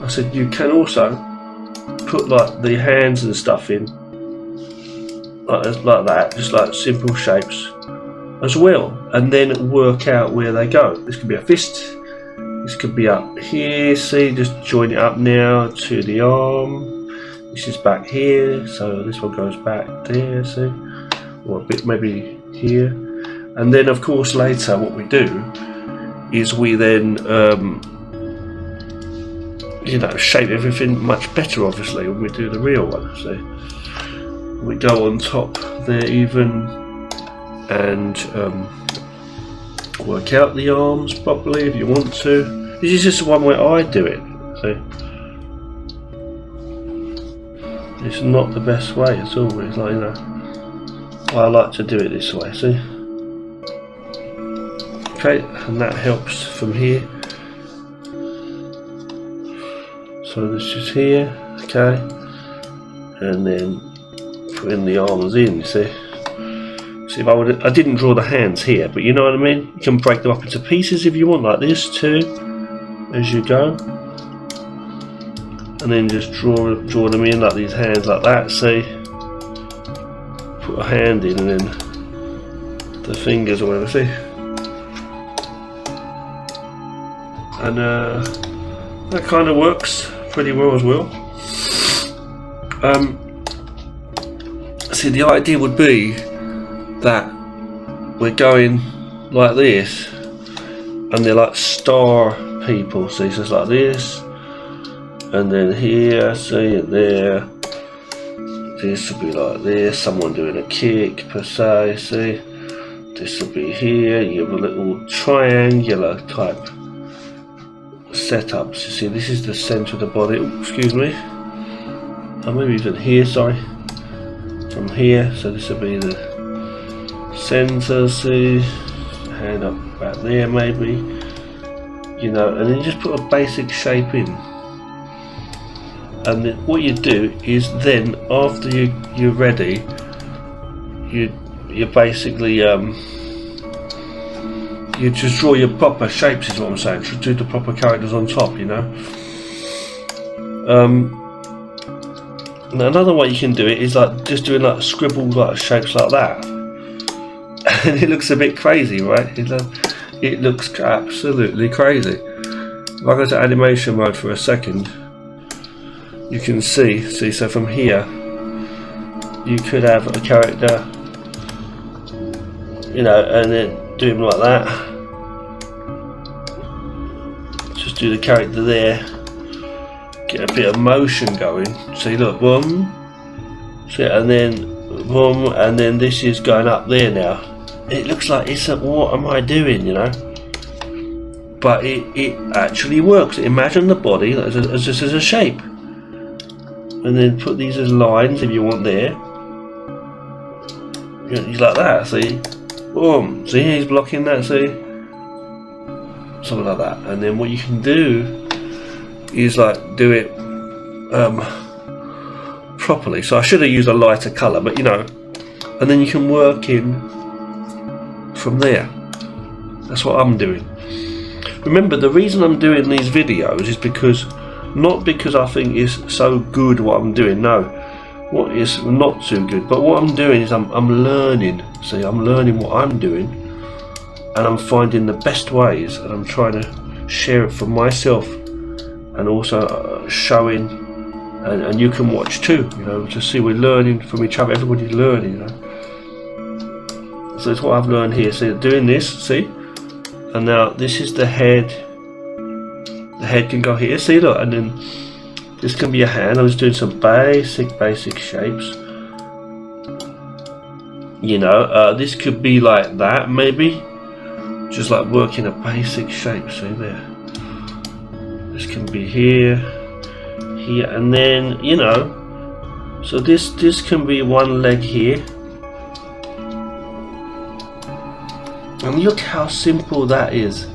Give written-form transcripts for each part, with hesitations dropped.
I said you can also put like the hands and stuff in like that, just like simple shapes as well, and then work out where they go. This could be a fist, this could be up here, see, just join it up now to the arm. This is back here, so this one goes back there, see, or a bit maybe here. And then of course later what we do is we then you know, shape everything much better obviously when we do the real one. So we go on top there even, and work out the arms properly if you want to. This is just one way I do it. So it's not the best way at all. It's like, you know, I like to do it this way. See? Okay, and that helps from here. So this is here, okay, and then putting the arms in. You see, if I didn't draw the hands here, but you know what I mean. You can break them up into pieces if you want, like this too, as you go, and then just draw them in like these hands, like that. See, put a hand in, and then the fingers or whatever. See, and that kind of works pretty well as well. See, the idea would be that we're going like this, and they're like star people. See, so it's like this, and then here, see, and there. This will be like this, someone doing a kick per se. See, this will be here. You have a little triangular type setups. You see, this is the centre of the body. Ooh, excuse me. Oh, maybe even here. Sorry, from here. So this will be the centre. See, hand up back there, maybe. You know, and then just put a basic shape in. And then what you do is then after you're ready, you basically you just draw your proper shapes, is what I'm saying. To do the proper characters on top, you know. Now another way you can do it is like just doing like scribbled like shapes like that, and it looks a bit crazy, right? It looks absolutely crazy. If I go to animation mode for a second, you can see. So from here, you could have a character, you know, and then do him like that. Just do the character there, get a bit of motion going. See, look, boom. See, and then boom, and then this is going up there now. It looks like it's a, what am I doing, you know? But it actually works. Imagine the body as just as a shape, and then put these as lines if you want there. You know, like that. See, boom. See, he's blocking that. See, something like that. And then what you can do is like do it properly. So I should have used a lighter colour, but you know, and then you can work in from there. That's what I'm doing. Remember, the reason I'm doing these videos is because, not because I think it's so good what I'm doing, no, what is not too good, but what I'm doing is I'm learning. See, I'm learning what I'm doing, and I'm finding the best ways, and I'm trying to share it for myself, and also showing, and you can watch too, you know, to see we're learning from each other. Everybody's learning, you know. So it's what I've learned here. See, doing this, see, and now this is the head. The head can go here, see, look, and then this can be a hand. I was doing some basic shapes, you know. This could be like that, maybe, just like working a basic shape. See there, this can be here, and then, you know, so this can be one leg here, and look how simple that is.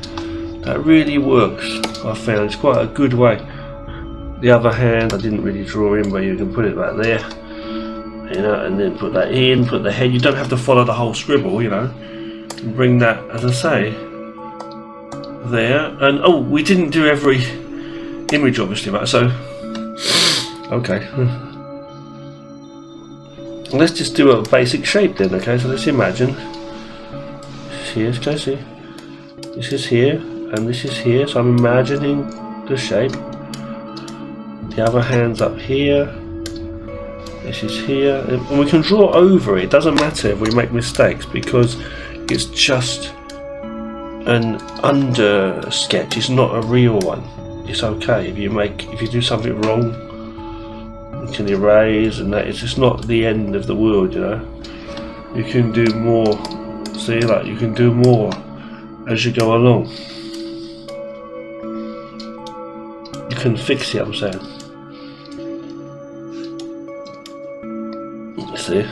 That really works. I found it's quite a good way. The other hand I didn't really draw in, but you can put it back there, you know, and then put that in, put the head. You don't have to follow the whole scribble, you know. And bring that, as I say, there. And oh, we didn't do every image obviously, right? So, okay. Let's just do a basic shape then, okay? So let's imagine. Here, okay, see? This is here, and this is here, so I'm imagining the shape. The other hand's up here. This is here, and we can draw over it. It doesn't matter if we make mistakes because it's just an under sketch. It's not a real one. It's okay if you do something wrong. You can erase, and that is just not the end of the world, you know. You can do more. See, like you can do more as you go along. You can fix it, I'm saying. See?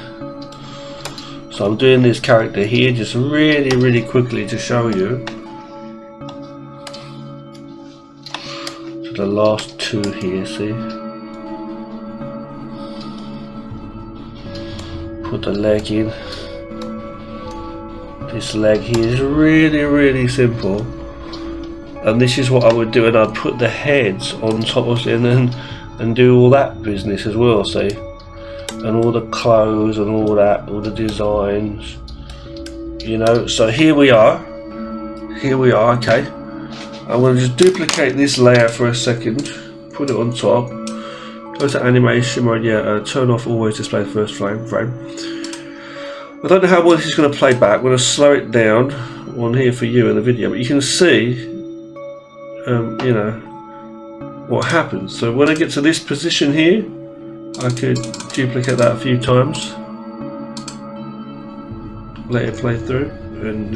So I'm doing this character here just really quickly to show you. So the last two here, see? Put the leg in. This leg here is really simple. And this is what I would do, and I'd put the heads on top of it and do all that business as well, see? And all the clothes and all that, all the designs, you know. So here we are, okay. I'm going to just duplicate this layer for a second, put it on top, go to animation mode, turn off always display first frame. I don't know how well this is going to play back. I'm going to slow it down on here for you in the video, but you can see, you know, what happens. So when I get to this position here, I could duplicate that a few times, let it play through, and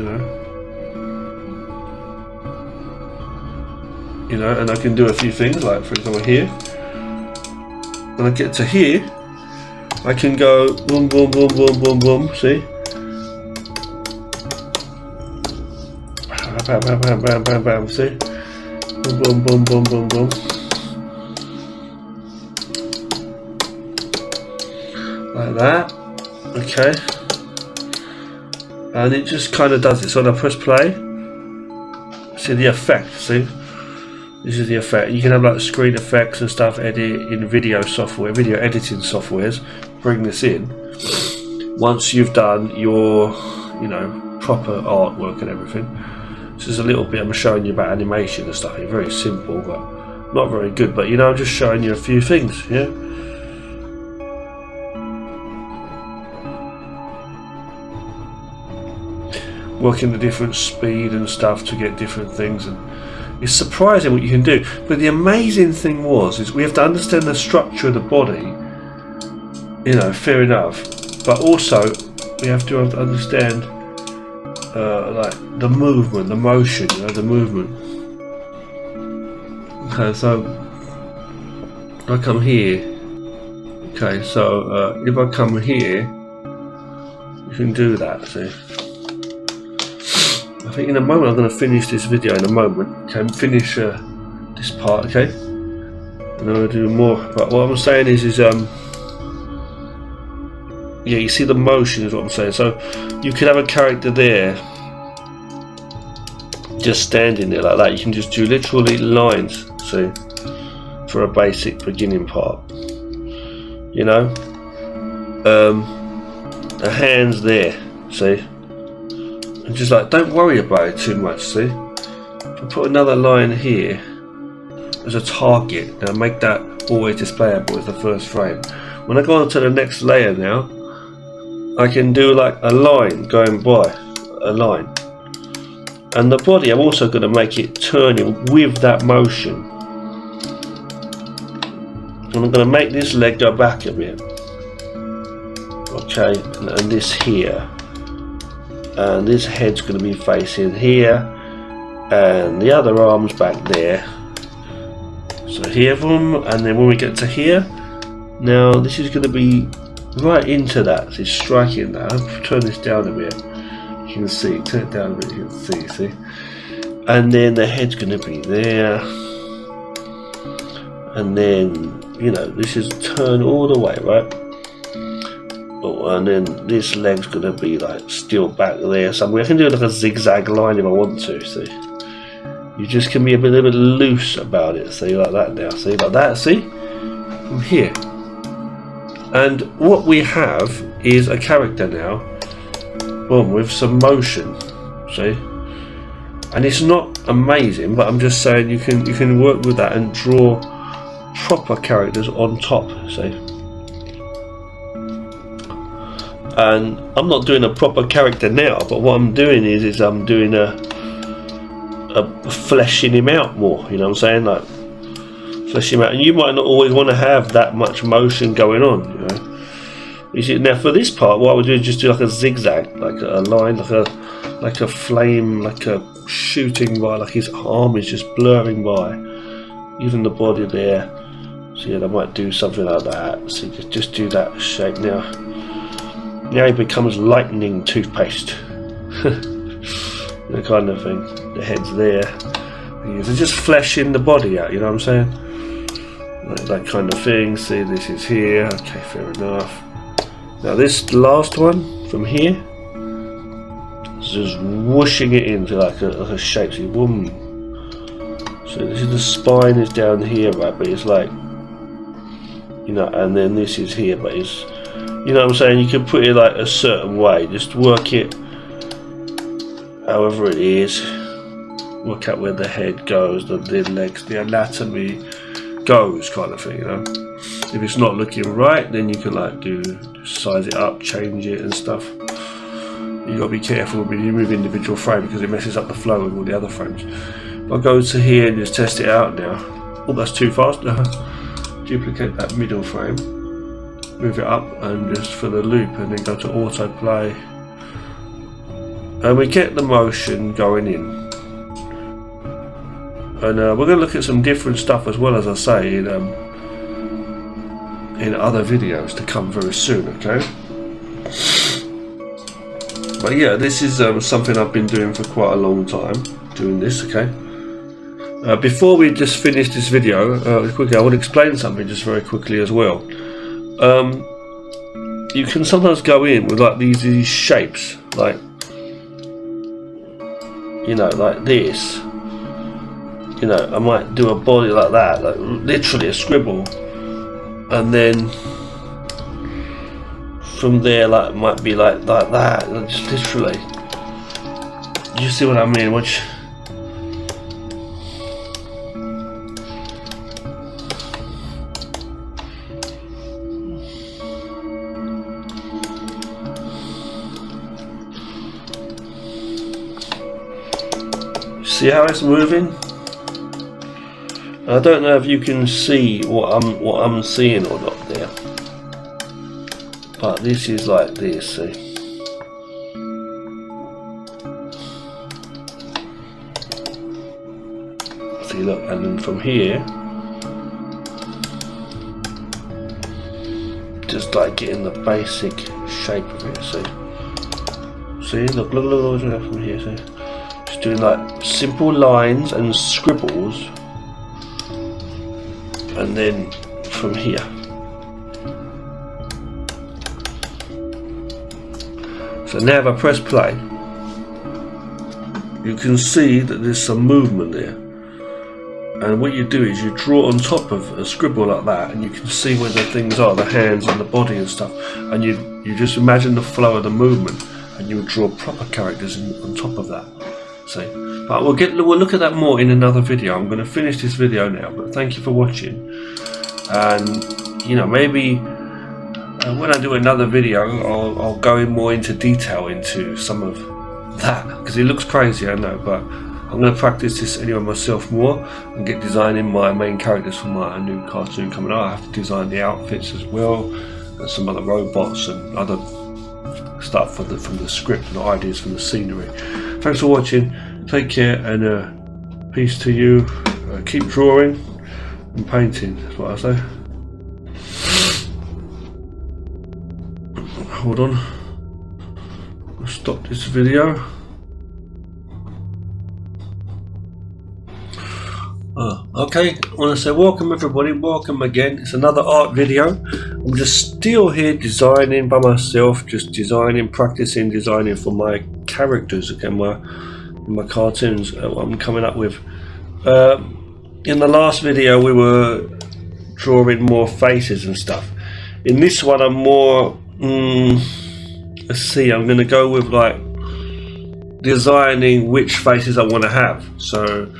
you know, and I can do a few things, like for example here. When I get to here, I can go boom, see? Bam, see? Boom. Like that, okay. And it just kind of does it. So when I press play, see the effect, see? This is the effect. You can have like screen effects and stuff, edit in video software, video editing softwares, bring this in. Once you've done your, you know, proper artwork and everything. This is a little bit I'm showing you about animation and stuff. It's very simple, but not very good. But you know, I'm just showing you a few things, yeah? Working the different speed and stuff to get different things, and it's surprising what you can do. But the amazing thing is we have to understand the structure of the body, you know, fair enough, but also we have to understand like the movement, the motion, you know, the movement. Okay, so if I come here, okay, so if I come here, you can do that, see? I think in a moment I'm going to finish this video in a moment. Okay, finish this part, okay? And I'll do more. But what I'm saying is yeah, you see the motion is what I'm saying. So you could have a character there, just standing there like that. You can just do literally lines, see, for a basic beginning part. You know, the hands there, see. And just like, don't worry about it too much, see? If I put another line here as a target, now make that always displayable as the first frame. When I go on to the next layer now, I can do like a line going by, a line. And the body, I'm also going to make it turning with that motion. And I'm going to make this leg go back a bit. Okay, and this here. And this head's going to be facing here, and the other arm's back there. So here them, and then when we get to here, now this is going to be right into that. So it's striking that. I'll turn this down a bit. You can see. Turn it down a bit. You can see. And then the head's going to be there, and then you know this is turned all the way, right? And then this leg's going to be like still back there somewhere. I can do like a zigzag line if I want to, see? You just can be a little bit loose about it. See, like that now. See, like that. See, from here. And what we have is a character now, boom, with some motion. See, and it's not amazing, but I'm just saying you can work with that and draw proper characters on top. See. And I'm not doing a proper character now, but what I'm doing is I'm doing a fleshing him out more, you know what I'm saying, like fleshing him out. And you might not always want to have that much motion going on, you know. You see, now for this part, what I would do is just do like a zigzag, like a line, like a flame, like a shooting by, like his arm is just blurring by, even the body there. So yeah, I might do something like that. So just do that shape now. Now he becomes lightning toothpaste. The kind of thing. The head's there. So just fleshing the body out, you know what I'm saying? Like that kind of thing. See, this is here. Okay, fair enough. Now this last one from here, just whooshing it into like a shape. See, boom. So this is the spine is down here, right? But it's like, you know, and then this is here, but it's, you know what I'm saying, you can put it like a certain way, just work it however it is, work out where the head goes, the legs, the anatomy goes, kind of thing, you know. If it's not looking right, then you can like size it up, change it and stuff. You gotta be careful when you move individual frame because it messes up the flow of all the other frames. If I go to here and just test it out now, oh, that's too fast. Duplicate that middle frame, move it up and just for the loop, and then go to autoplay, and we get the motion going in. And we're going to look at some different stuff as well, as I say, in other videos to come very soon, okay? But yeah, this is something I've been doing for quite a long time, doing this, okay? Before we just finish this video, quickly, I want to explain something just very quickly as well. You can sometimes go in with like these shapes, like, you know, like this. You know, I might do a body like that, like literally a scribble, and then from there, like, might be like that, just literally. You see what I mean? Which, see how it's moving? I don't know if you can see what I'm seeing or not there, but this is like this. See, look, and then from here, just like getting the basic shape of it. See, look from here. See. Doing like simple lines and scribbles, and then from here. So now if I press play, you can see that there's some movement there, and what you do is you draw on top of a scribble like that, and you can see where the things are, the hands and the body and stuff, and you just imagine the flow of the movement, and you draw proper characters on top of that. See, but we'll look at that more in another video. I'm going to finish this video now, but thank you for watching. And you know, maybe when I do another video, I'll go in more into detail into some of that, because it looks crazy, I know, but I'm going to practice this anyway myself more and get designing my main characters for my new cartoon coming out. I have to design the outfits as well, and some other robots and other stuff from the script and ideas from the scenery. Thanks for watching, take care, and peace to you. Keep drawing and painting, that's what I say. Hold on, I'll stop this video. Okay, I want to say welcome everybody, welcome again. It's another art video. I'm just still here designing by myself, just designing, practicing designing for my characters, again, my cartoons. I'm coming up with In the last video we were drawing more faces and stuff. In this one I'm more, let's see, I'm going to go with like designing which faces I want to have. So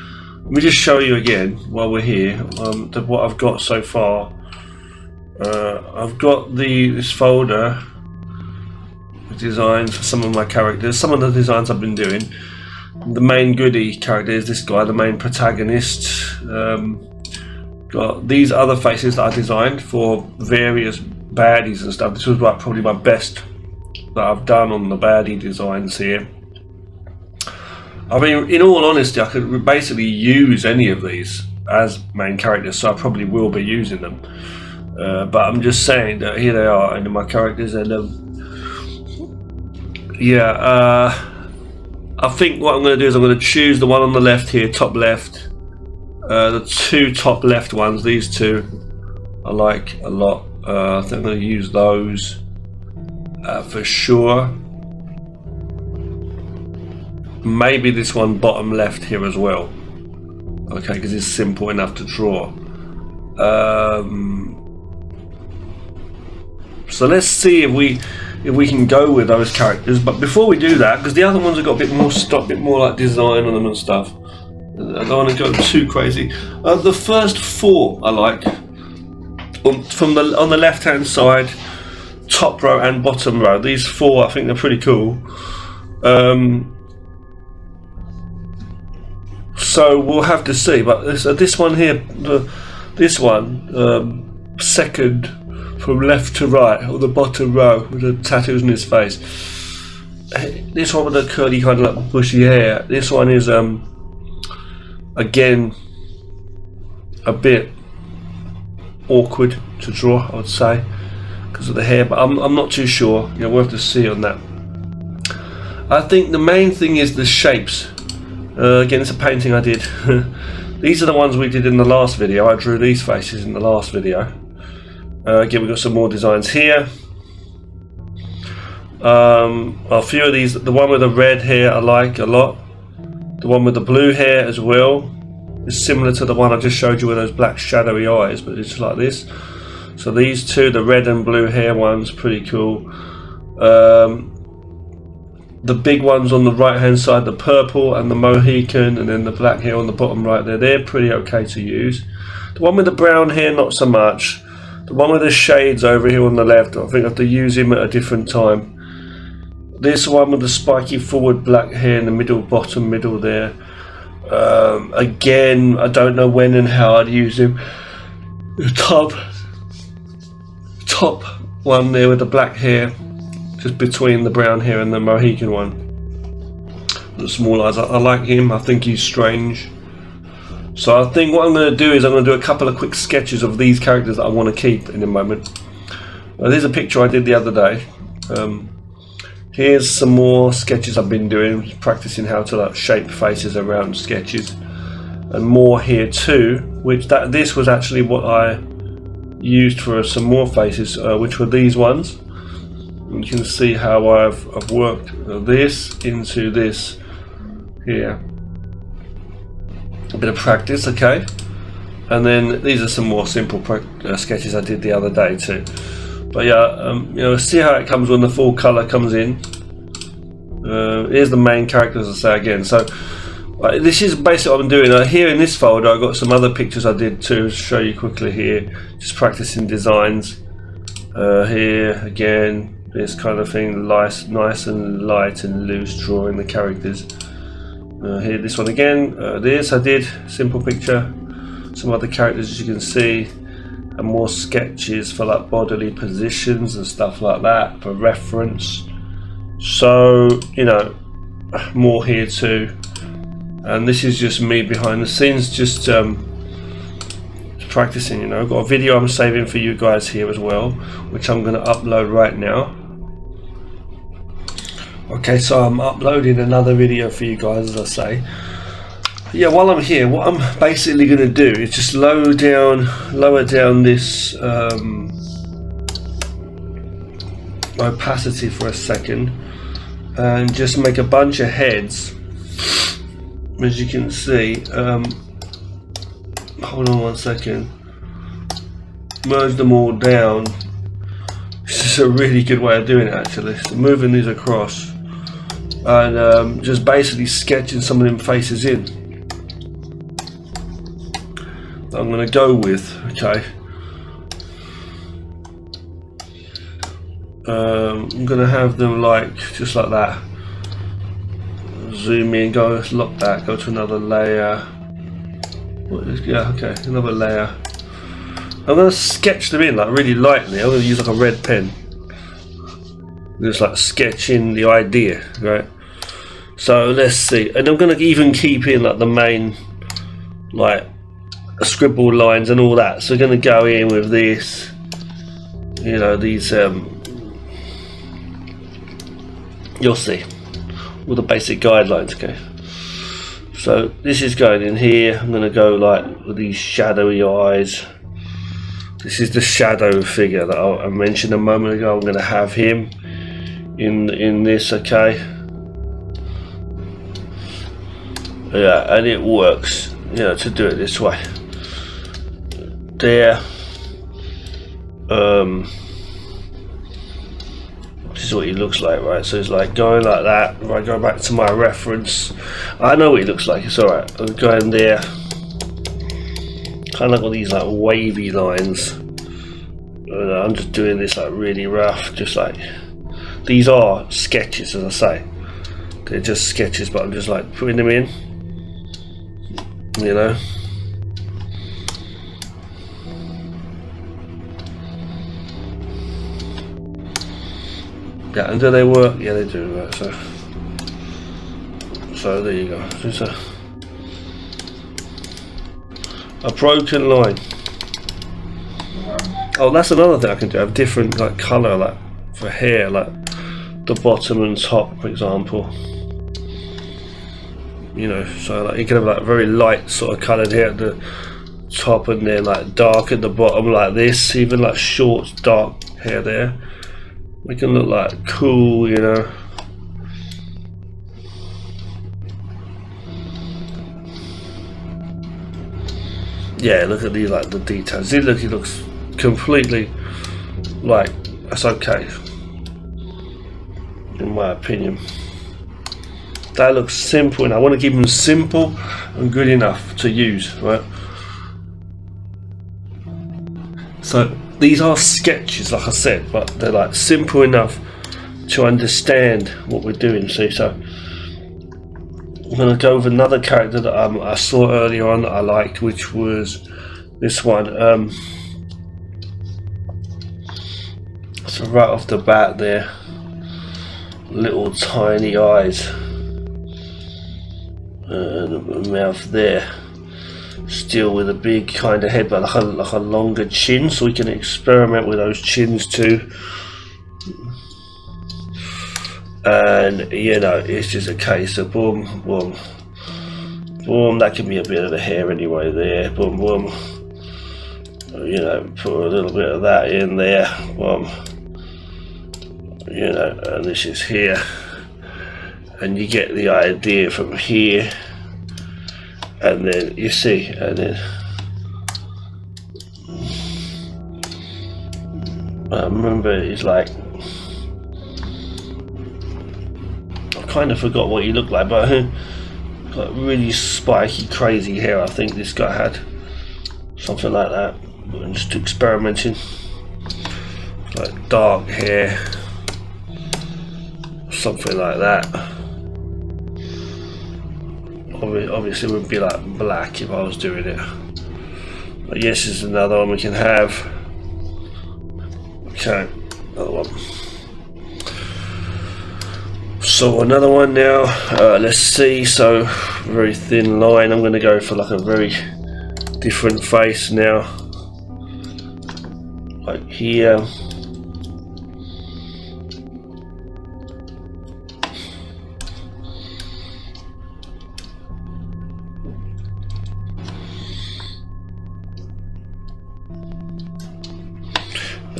let me just show you again while we're here what I've got so far. I've got this folder with designs for some of my characters, some of the designs I've been doing. The main goodie character is this guy, the main protagonist. Got these other faces that I designed for various baddies and stuff. This was like probably my best that I've done on the baddie designs here. I mean, in all honesty, I could basically use any of these as main characters, so I probably will be using them. But I'm just saying that here they are under my characters, and I think what I'm going to do is I'm going to choose the one on the left here, top left. The two top left ones, these two, I like a lot. I think I'm going to use those for sure. Maybe this one bottom left here as well. Okay, because it's simple enough to draw. So let's see if we can go with those characters. But before we do that, because the other ones have got a bit more stuff, a bit more like design on them and stuff. I don't want to go too crazy. The first four I like. On the left hand side, top row and bottom row. These four I think they're pretty cool. So we'll have to see. But this one here, this one, second from left to right, or the bottom row with the tattoos on his face. This one with the curly kind of like bushy hair. This one is again a bit awkward to draw, I would say, because of the hair, but I'm not too sure. You know, we'll have to see on that. I think the main thing is the shapes. Again, it's a painting I did. These are the ones we did in the last video. I drew these faces in the last video. Again, we've got some more designs here. A few of these, the one with the red hair I like a lot. The one with the blue hair as well is similar to the one I just showed you with those black shadowy eyes, but it's like this. So these two, the red and blue hair ones, pretty cool. The big ones on the right hand side, the purple and the Mohican, and then the black hair on the bottom right there, they're pretty okay to use. The one with the brown hair, not so much. The one with the shades over here on the left, I think I have to use him at a different time. This one with the spiky forward black hair in the middle, bottom middle there. Again, I don't know when and how I'd use him. The top one there with the black hair, just between the brown hair and the Mohican one. The small eyes, I like him. I think he's strange. So I think what I'm going to do is I'm going to do a couple of quick sketches of these characters that I want to keep in a moment. There's a picture I did the other day. Here's some more sketches I've been doing, practicing how to like shape faces around sketches, and more here too. This was actually what I used for some more faces, which were these ones. And you can see how I've worked this into this here. A bit of practice, okay. And then these are some more simple sketches I did the other day too. But yeah, you know, see how it comes when the full color comes in. Here's the main character, as I say again. So this is basically what I'm doing. Here in this folder, I've got some other pictures I did too. Show you quickly here. Just practicing designs. Here again, this kind of thing, nice and light and loose, drawing the characters. Here, this one again. This I did simple picture. Some other characters, as you can see. And more sketches for like bodily positions and stuff like that for reference. So, you know, more here too. And this is just me behind the scenes, just practicing, you know. I've got a video I'm saving for you guys here as well, which I'm going to upload right now. Okay, so I'm uploading another video for you guys, as I say. Yeah, while I'm here, what I'm basically going to do is just lower down this opacity for a second, and just make a bunch of heads. As you can see, hold on 1 second, merge them all down. This is a really good way of doing it actually. So moving these across and just basically sketching some of them faces in that I'm going to go with. Okay, I'm going to have them like just like that. Zoom in, go lock that, go to another layer. Yeah, okay, another layer. I'm going to sketch them in like really lightly. I'm going to use like a red pen, just like sketching the idea, right? So let's see, and I'm going to even keep in like the main like scribble lines and all that. So we're going to go in with this, you know, these you'll see all the basic guidelines. Okay, so this is going in here. I'm going to go like with these shadowy eyes. This is the shadow figure that I mentioned a moment ago. I'm going to have him in this. Okay, yeah, and it works, you know, to do it this way. There. This is what he looks like, right? So it's like going like that. If I go back to my reference, I know what he looks like. It's all right. I'm going there, kind of like all these like wavy lines. I'm just doing this like really rough, just like these are sketches, as I say. They're just sketches, but I'm just like putting them in, you know. Yeah, and do they work? Yeah, they do. Right, so there you go. It's a broken line. Oh, that's another thing I can do. I have different like colour, like for hair, like the bottom and top, for example. You know, so like you can have like very light sort of coloured hair at the top, and then like dark at the bottom, like this. Even like short, dark hair there. We can look like cool, you know. Yeah, look at these, like the details. See, look, he looks completely like that's okay, in my opinion. That looks simple, and I want to keep them simple and good enough to use, right? So these are sketches, like I said, but they're like simple enough to understand what we're doing. See, so I'm going to go with another character that I saw earlier on that I liked, which was this one. So right off the bat there, little tiny eyes and a mouth there. Still with a big kind of head, but like a longer chin, so we can experiment with those chins too. And you know, it's just a case of boom, boom, boom. That can be a bit of the hair anyway there. Boom, boom. You know, put a little bit of that in there. Boom. You know, and this is here, and you get the idea from here. And then you see, and then I remember it's like, I kind of forgot what he looked like, but got really spiky, crazy hair. I think this guy had something like that. I'm just experimenting, like dark hair, something like that. Obviously it would be like black if I was doing it, but yes, there's another one we can have. Okay, another one. So another one now. Let's see. So very thin line. I'm going to go for like a very different face now, like here.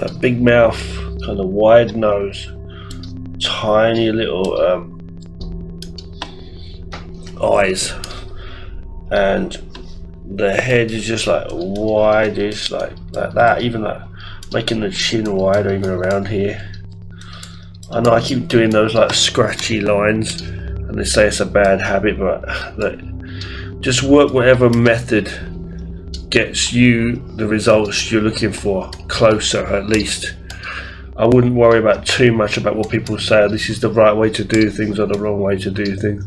A big mouth, kind of wide nose, tiny little eyes, and the head is just like wide-ish, like that, even like making the chin wider even around here. I know I keep doing those like scratchy lines and they say it's a bad habit, but like, just work whatever method gets you the results you're looking for, closer at least. I wouldn't worry about too much about what people say, this is the right way to do things or the wrong way to do things,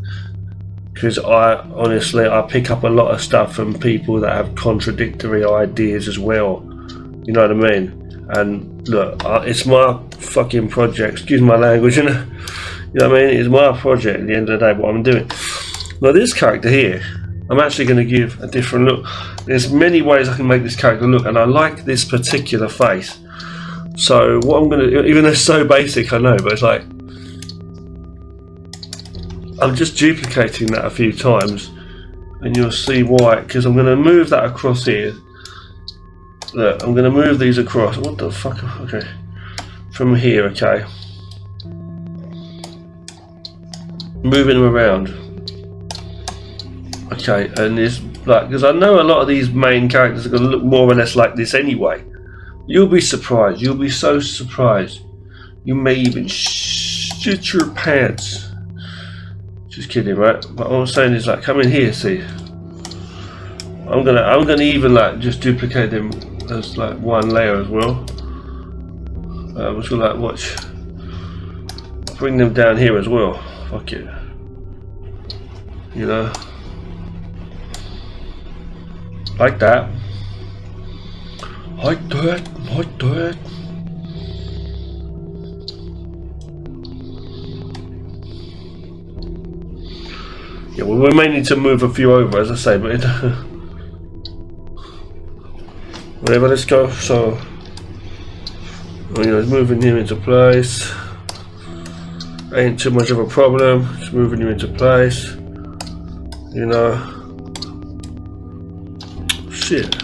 because I pick up a lot of stuff from people that have contradictory ideas as well, you know what I mean? And look, it's my fucking project, excuse my language, you know what I mean? It's my project at the end of the day, what I'm doing. Now this character here, I'm actually going to give a different look. There's many ways I can make this character look, and I like this particular face. So what I'm going to, even though it's so basic, I know, but it's like, I'm just duplicating that a few times, and you'll see why, because I'm going to move that across here. Look, I'm going to move these across. What the fuck? Okay. From here, okay. Moving them around. Okay, and this, like, because I know a lot of these main characters are going to look more or less like this anyway. You'll be surprised. You'll be so surprised. You may even shit your pants. Just kidding, right? But all I'm saying is, like, come in here, see. I'm gonna even like just duplicate them as like one layer as well. I'm just gonna like watch. Bring them down here as well. Fuck it. You know. Like that. Like that. Like that. Yeah, well, we may need to move a few over, as I say, but whatever, let's go. So, you know, it's moving him into place. Ain't too much of a problem. Just moving you into place. You know. Shit.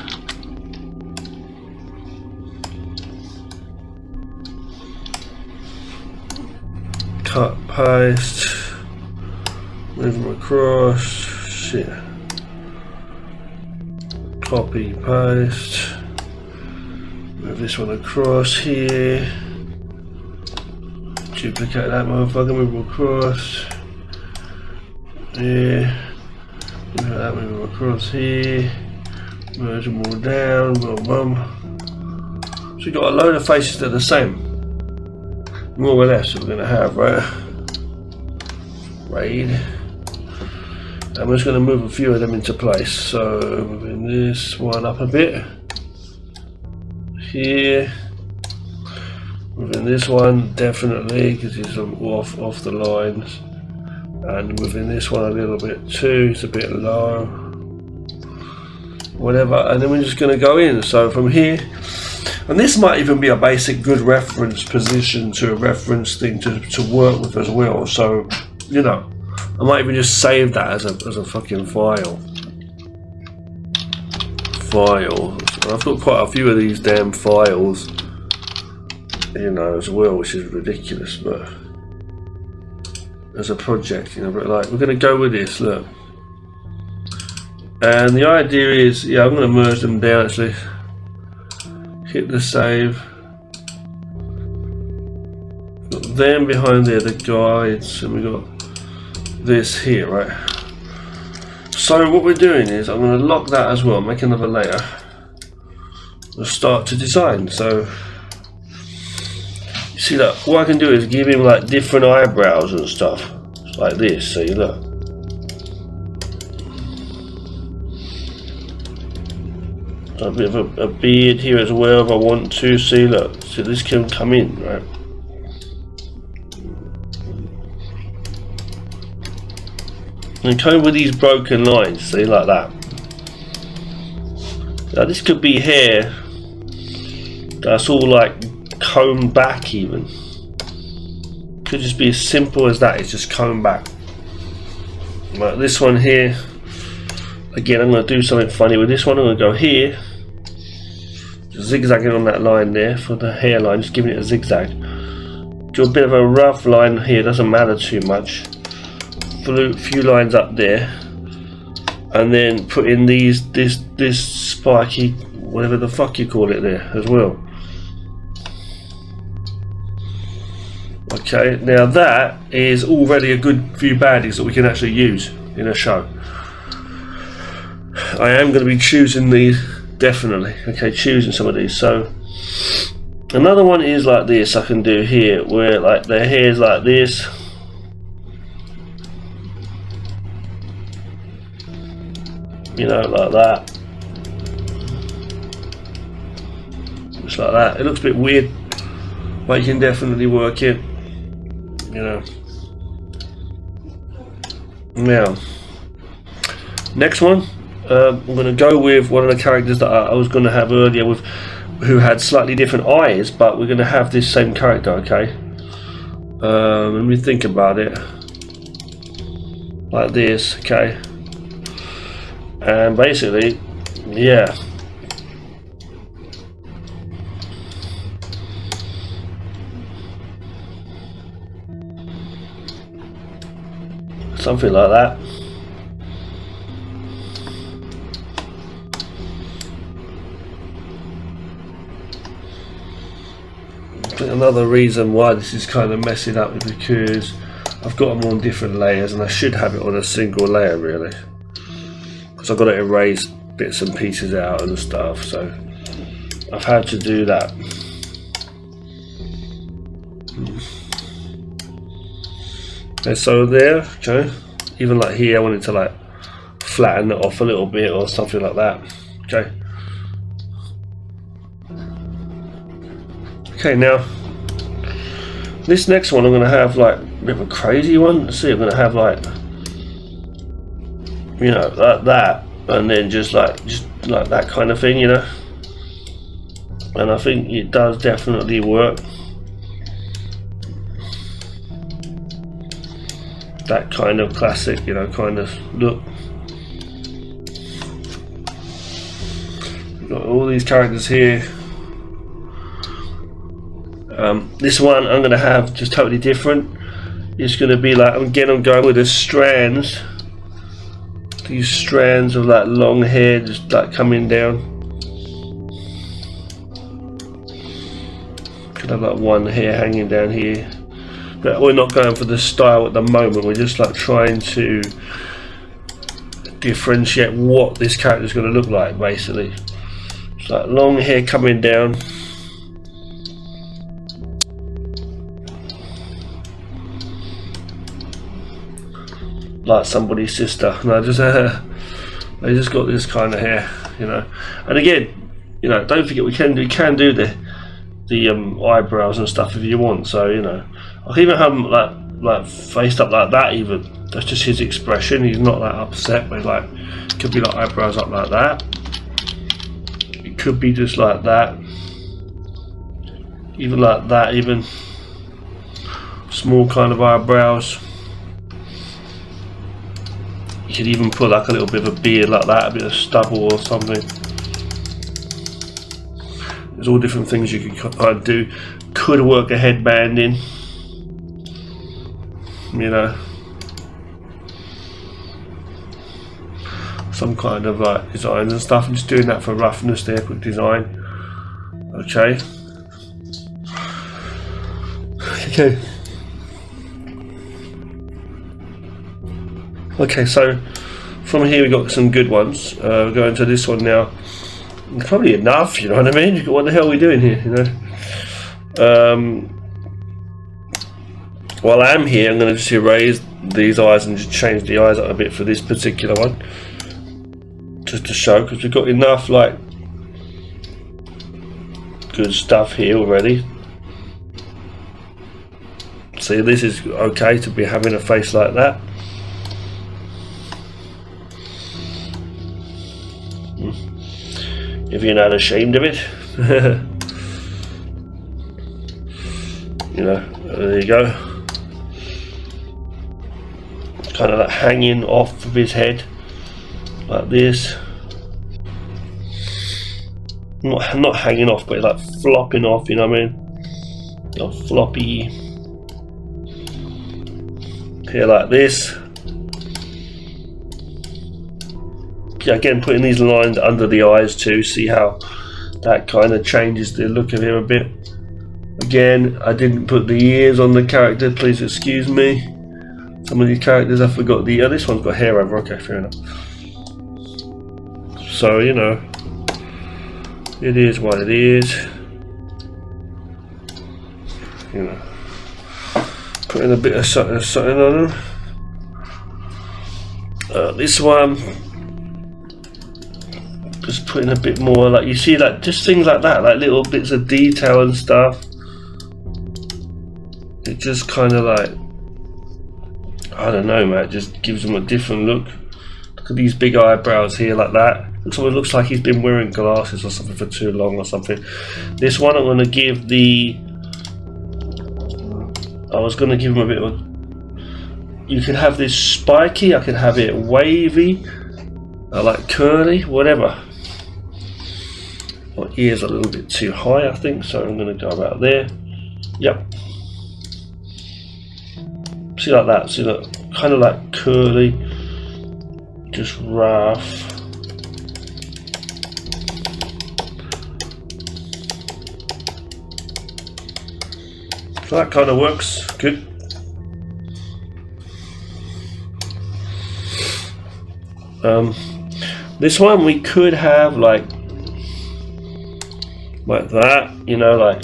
Cut, paste. Move them across. Shit. Copy, paste. Move this one across here. Duplicate that motherfucker, move across. Yeah. Move that, move across here. Merge them all down, boom, boom. So you've got a load of faces that are the same. More or less we're going to have, right? Raid. I'm just going to move a few of them into place. So moving this one up a bit. Here. Moving this one definitely because it's off the lines. And moving this one a little bit too, it's a bit low. Whatever, and then we're just going to go in. So from here, and this might even be a basic good reference position to a reference thing to work with as well. So, you know, I might even just save that as a fucking file. I've got quite a few of these damn files, you know, as well, which is ridiculous, but as a project, you know, but like, we're going to go with this, look. And the idea is, yeah, I'm going to merge them down actually. Hit the save. Got them behind there, the guides, and we got this here, right? So what we're doing is, I'm going to lock that as well, make another layer. We'll start to design. So you see that what I can do is give him like different eyebrows and stuff, like this. So you look. A bit of a beard here as well if I want to. See, look, so this can come in, right? And come with these broken lines, see, like that. Now this could be hair that's all like combed back even. Could just be as simple as that, it's just combed back. Like this one here. Again, I'm going to do something funny with this one. I'm going to go here, just zigzagging on that line there for the hairline, just giving it a zigzag. Do a bit of a rough line here, doesn't matter too much. Few lines up there, and then put in this spiky, whatever the fuck you call it, there as well. Okay, now that is already a good few baddies that we can actually use in a show. I am going to be choosing these, definitely. Okay, choosing some of these. So another one is like this I can do here, where like their hair's like this. You know, like that. Just like that. It looks a bit weird, but you can definitely work it. You know. Now, next one, I'm going to go with one of the characters that I was going to have earlier, with who had slightly different eyes, but we're going to have this same character. Okay. Let me think about it. Like this. Okay. And basically, yeah. Something like that. Another reason why this is kind of messing up is because I've got them on different layers, and I should have it on a single layer really, because I've got to erase bits and pieces out and stuff, so I've had to do that. Okay, so there, okay, even like here I wanted to like flatten it off a little bit or something like that. Okay. Okay, now this next one I'm going to have like a bit of a crazy one. Let's see, I'm going to have like, you know, like that, and then just like that kind of thing, you know. And I think it does definitely work. That kind of classic, you know, kind of look. Got all these characters here. This one I'm going to have just totally different. It's going to be like, again, I'm going with the strands. These strands of like long hair just like coming down. Could have like one hair hanging down here. But we're not going for the style at the moment. We're just like trying to differentiate what this character is going to look like, basically. It's like long hair coming down. Like somebody's sister. No, just they just got this kind of hair, you know. And again, you know, don't forget we can do the eyebrows and stuff if you want. So you know, I can even have them like faced up like that. Even that's just his expression. He's not that upset, but like it could be like eyebrows up like that. It could be just like that. Even like that. Even small kind of eyebrows. You could even put like a little bit of a beard like that, a bit of stubble or something. There's all different things you can kind of do. Could work a headband in, you know. Some kind of like designs and stuff. I'm just doing that for roughness there, quick design. Okay. Okay. Okay, so from here we got some good ones. We're going to this one now. Probably enough, you know what I mean? What the hell are we doing here, you know? While I'm here, I'm going to just erase these eyes and just change the eyes up a bit for this particular one. Just to show, because we've got enough like good stuff here already. See, this is okay to be having a face like that. If you're not ashamed of it. You know, there you go. Kind of like hanging off of his head like this. Not hanging off, but like flopping off, you know what I mean? Or floppy here like this. again, putting these lines under the eyes too, see how that kind of changes the look of him a bit. Again, I didn't put the ears on the character, please excuse me. Some of these characters I forgot the this one's got hair over, okay, fair enough. So, you know, it is what it is. You know, putting a bit of something on them. This one, just putting a bit more, like you see, like just things like that, like little bits of detail and stuff. It just kind of like, I don't know, man, it just gives them a different look. Look at these big eyebrows here, like that. It looks like he's been wearing glasses or something for too long or something. This one I'm going to give the, I was going to give him a bit of, you could have this spiky, I could have it wavy, I like curly, whatever. My ears are a little bit too high, I think, so I'm going to go about there. Yep. See, like that, see that, kind of like curly, just rough. So that kind of works good. This one we could have like that, you know, like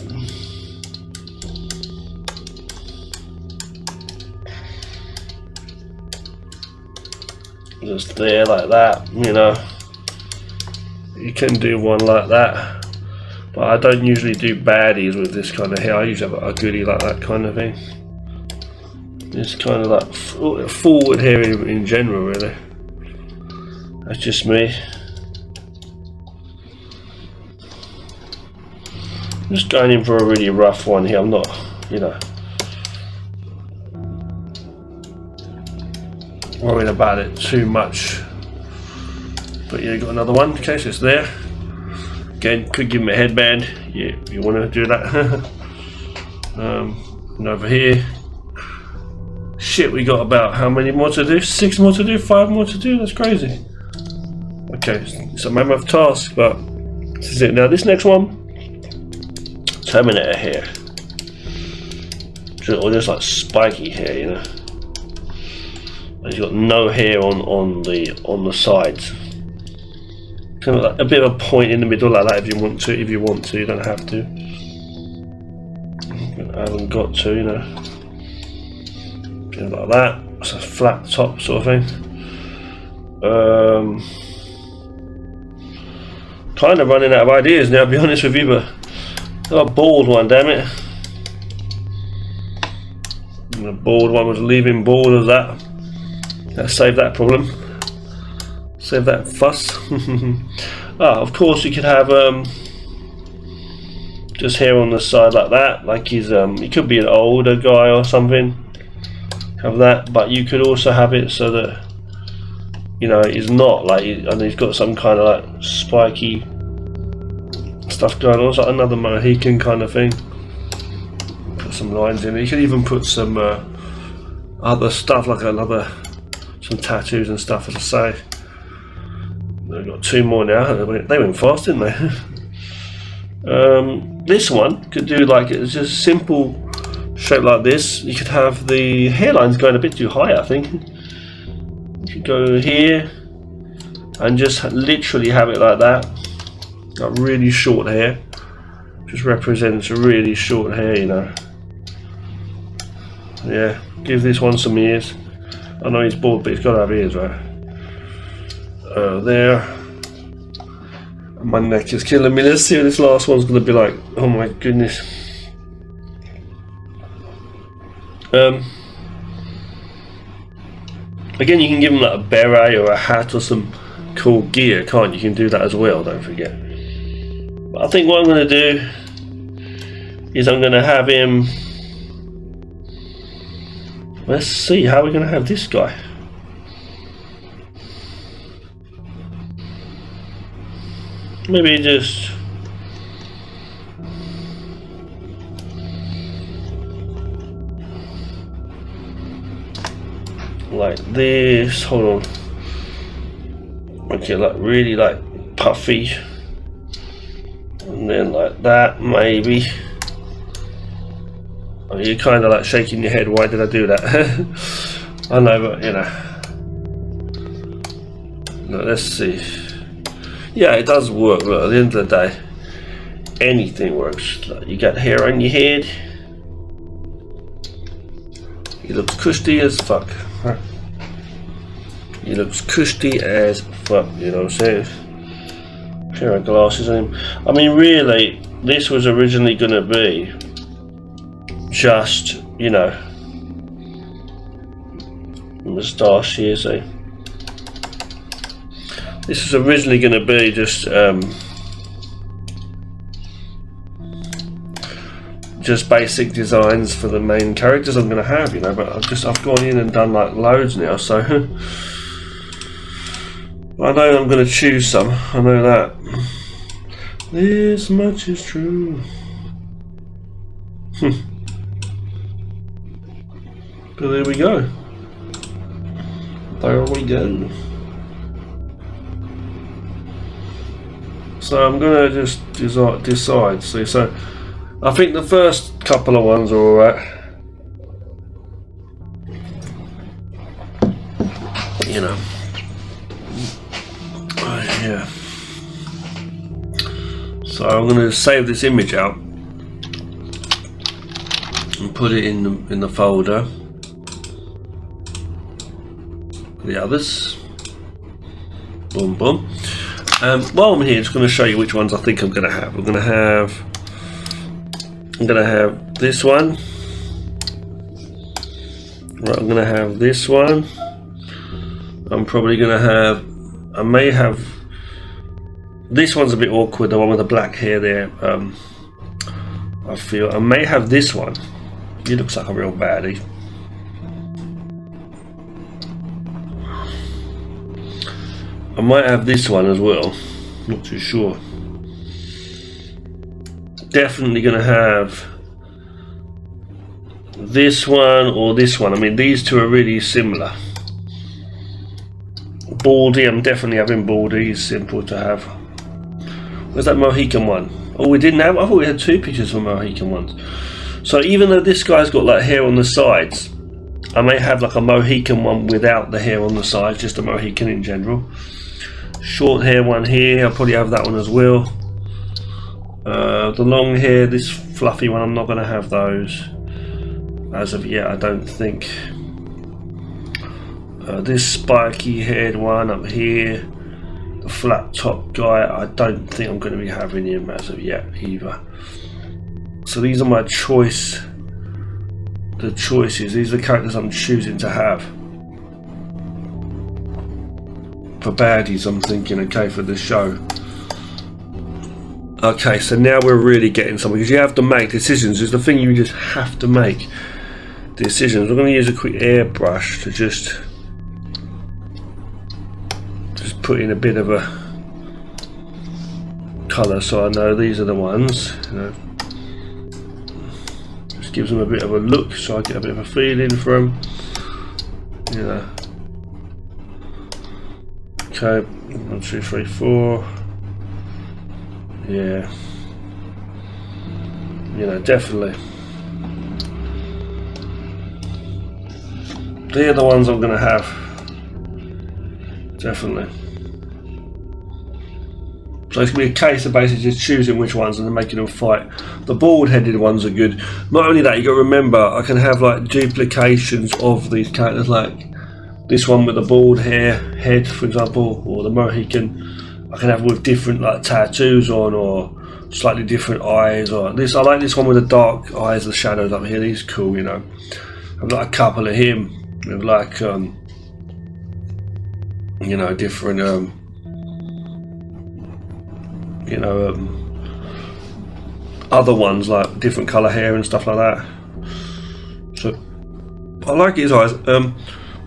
just there like that, you know. You can do one like that, but I don't usually do baddies with this kind of hair. I usually have a goodie like that kind of thing. It's kind of like forward hair in general, really. That's just me. I'm just going in for a really rough one here. I'm not, you know, worrying about it too much. But yeah, got another one in case it's there. Again, could give him a headband. Yeah, if you want to do that. And over here, shit, we got about how many more to do? 6 more to do? 5 more to do? That's crazy. Okay, it's a mammoth task, but this is it. Now this next one, Terminator hair, or just like spiky hair, you know. He's got no hair on the sides. Kind of like a bit of a point in the middle like that if you want to. If you want to, you don't have to. I haven't got to, you know. Kind of like that. It's a flat top sort of thing. Kind of running out of ideas now, to be honest with you, but I got a bald one, damn it. And the bald one was leaving bald as that. Let's save that problem. Save that fuss. Of course, you could have just hair on the side like that, like he's he could be an older guy or something. Have that, but you could also have it so that, you know, he's not like, and he's got some kind of like spiky stuff going on. It's like another Mohican kind of thing. Put some lines in it. You could even put some other stuff, like some tattoos and stuff, as I say. They've got 2 more now. They went fast, didn't they? This one could do like, it's just simple shape like this. You could have the hairlines going a bit too high, I think. You could go here and just literally have it like that. Got really short hair. Just represents really short hair, you know. Yeah, give this one some ears. I know he's bald, but he's got to have ears, right? There. My neck is killing me. Let's see what this last one's going to be like. Oh my goodness. Again, you can give him like a beret or a hat or some cool gear, can't you? You can do that as well, don't forget. But I think what I'm going to do is I'm going to have him. Let's see how we're going to have this guy. Maybe just like this. Hold on. My make it like really like puffy, and then like that maybe. Oh, you're kind of like shaking your head, why did I do that? I know, but you know. No, let's see. Yeah, it does work, but at the end of the day, anything works. Like you got hair on your head, he looks cushy as fuck. He looks cushy as fuck, you know what I'm saying? Pair of glasses on him. I mean, really, this was originally going to be just, you know, moustache here, see? This was originally going to be just basic designs for the main characters I'm going to have, you know, but I've gone in and done like loads now, so I know I'm going to choose some, I know that. This much is true. But there we go. There we go. So I'm going to just decide. See, so I think the first couple of ones are alright. You know. Yeah. So I'm going to save this image out and put it in the folder. The others. Boom, boom. While I'm here, just going to show you which ones I think I'm going to have. I'm going to have this one. Right, I'm going to have this one. I'm probably going to have. I may have. This one's a bit awkward. The one with the black hair there. I feel I may have this one. He looks like a real baddie. I might have this one as well, not too sure. Definitely going to have this one or this one. I mean, these two are really similar. Baldy, I'm definitely having Baldy, he's simple to have. Where's that Mohican one? Oh, we didn't have, I thought we had two pictures of Mohican ones. So even though this guy's got like hair on the sides, I may have like a Mohican one without the hair on the sides, just a Mohican in general. Short hair one here, I'll probably have that one as well. The long hair, this fluffy one, I'm not going to have those as of yet, I don't think. This spiky haired one up here, the flat top guy, I don't think I'm going to be having him as of yet either. So these are my choices. These are the characters I'm choosing to have. For baddies, I'm thinking, okay, for the show. Okay, so now we're really getting somewhere, because you have to make decisions. It's the thing you just have to make decisions. We're going to use a quick airbrush to just put in a bit of a colour, so I know these are the ones. You know, just gives them a bit of a look, so I get a bit of a feeling for them. You know. Okay, 1, 2, 3, 4. Yeah, you know, definitely. They're the ones I'm going to have. Definitely. So it's going to be a case of basically just choosing which ones and then making them fight. The bald-headed ones are good. Not only that, you got to remember, I can have like duplications of these characters, like this one with the bald head, for example, or the Mohican. I can have with different like tattoos on, or slightly different eyes, or this. I like this one with the dark eyes, the shadows up here. These cool, you know. I've got a couple of him with like you know, different you know, other ones like different colour hair and stuff like that. So I like his eyes.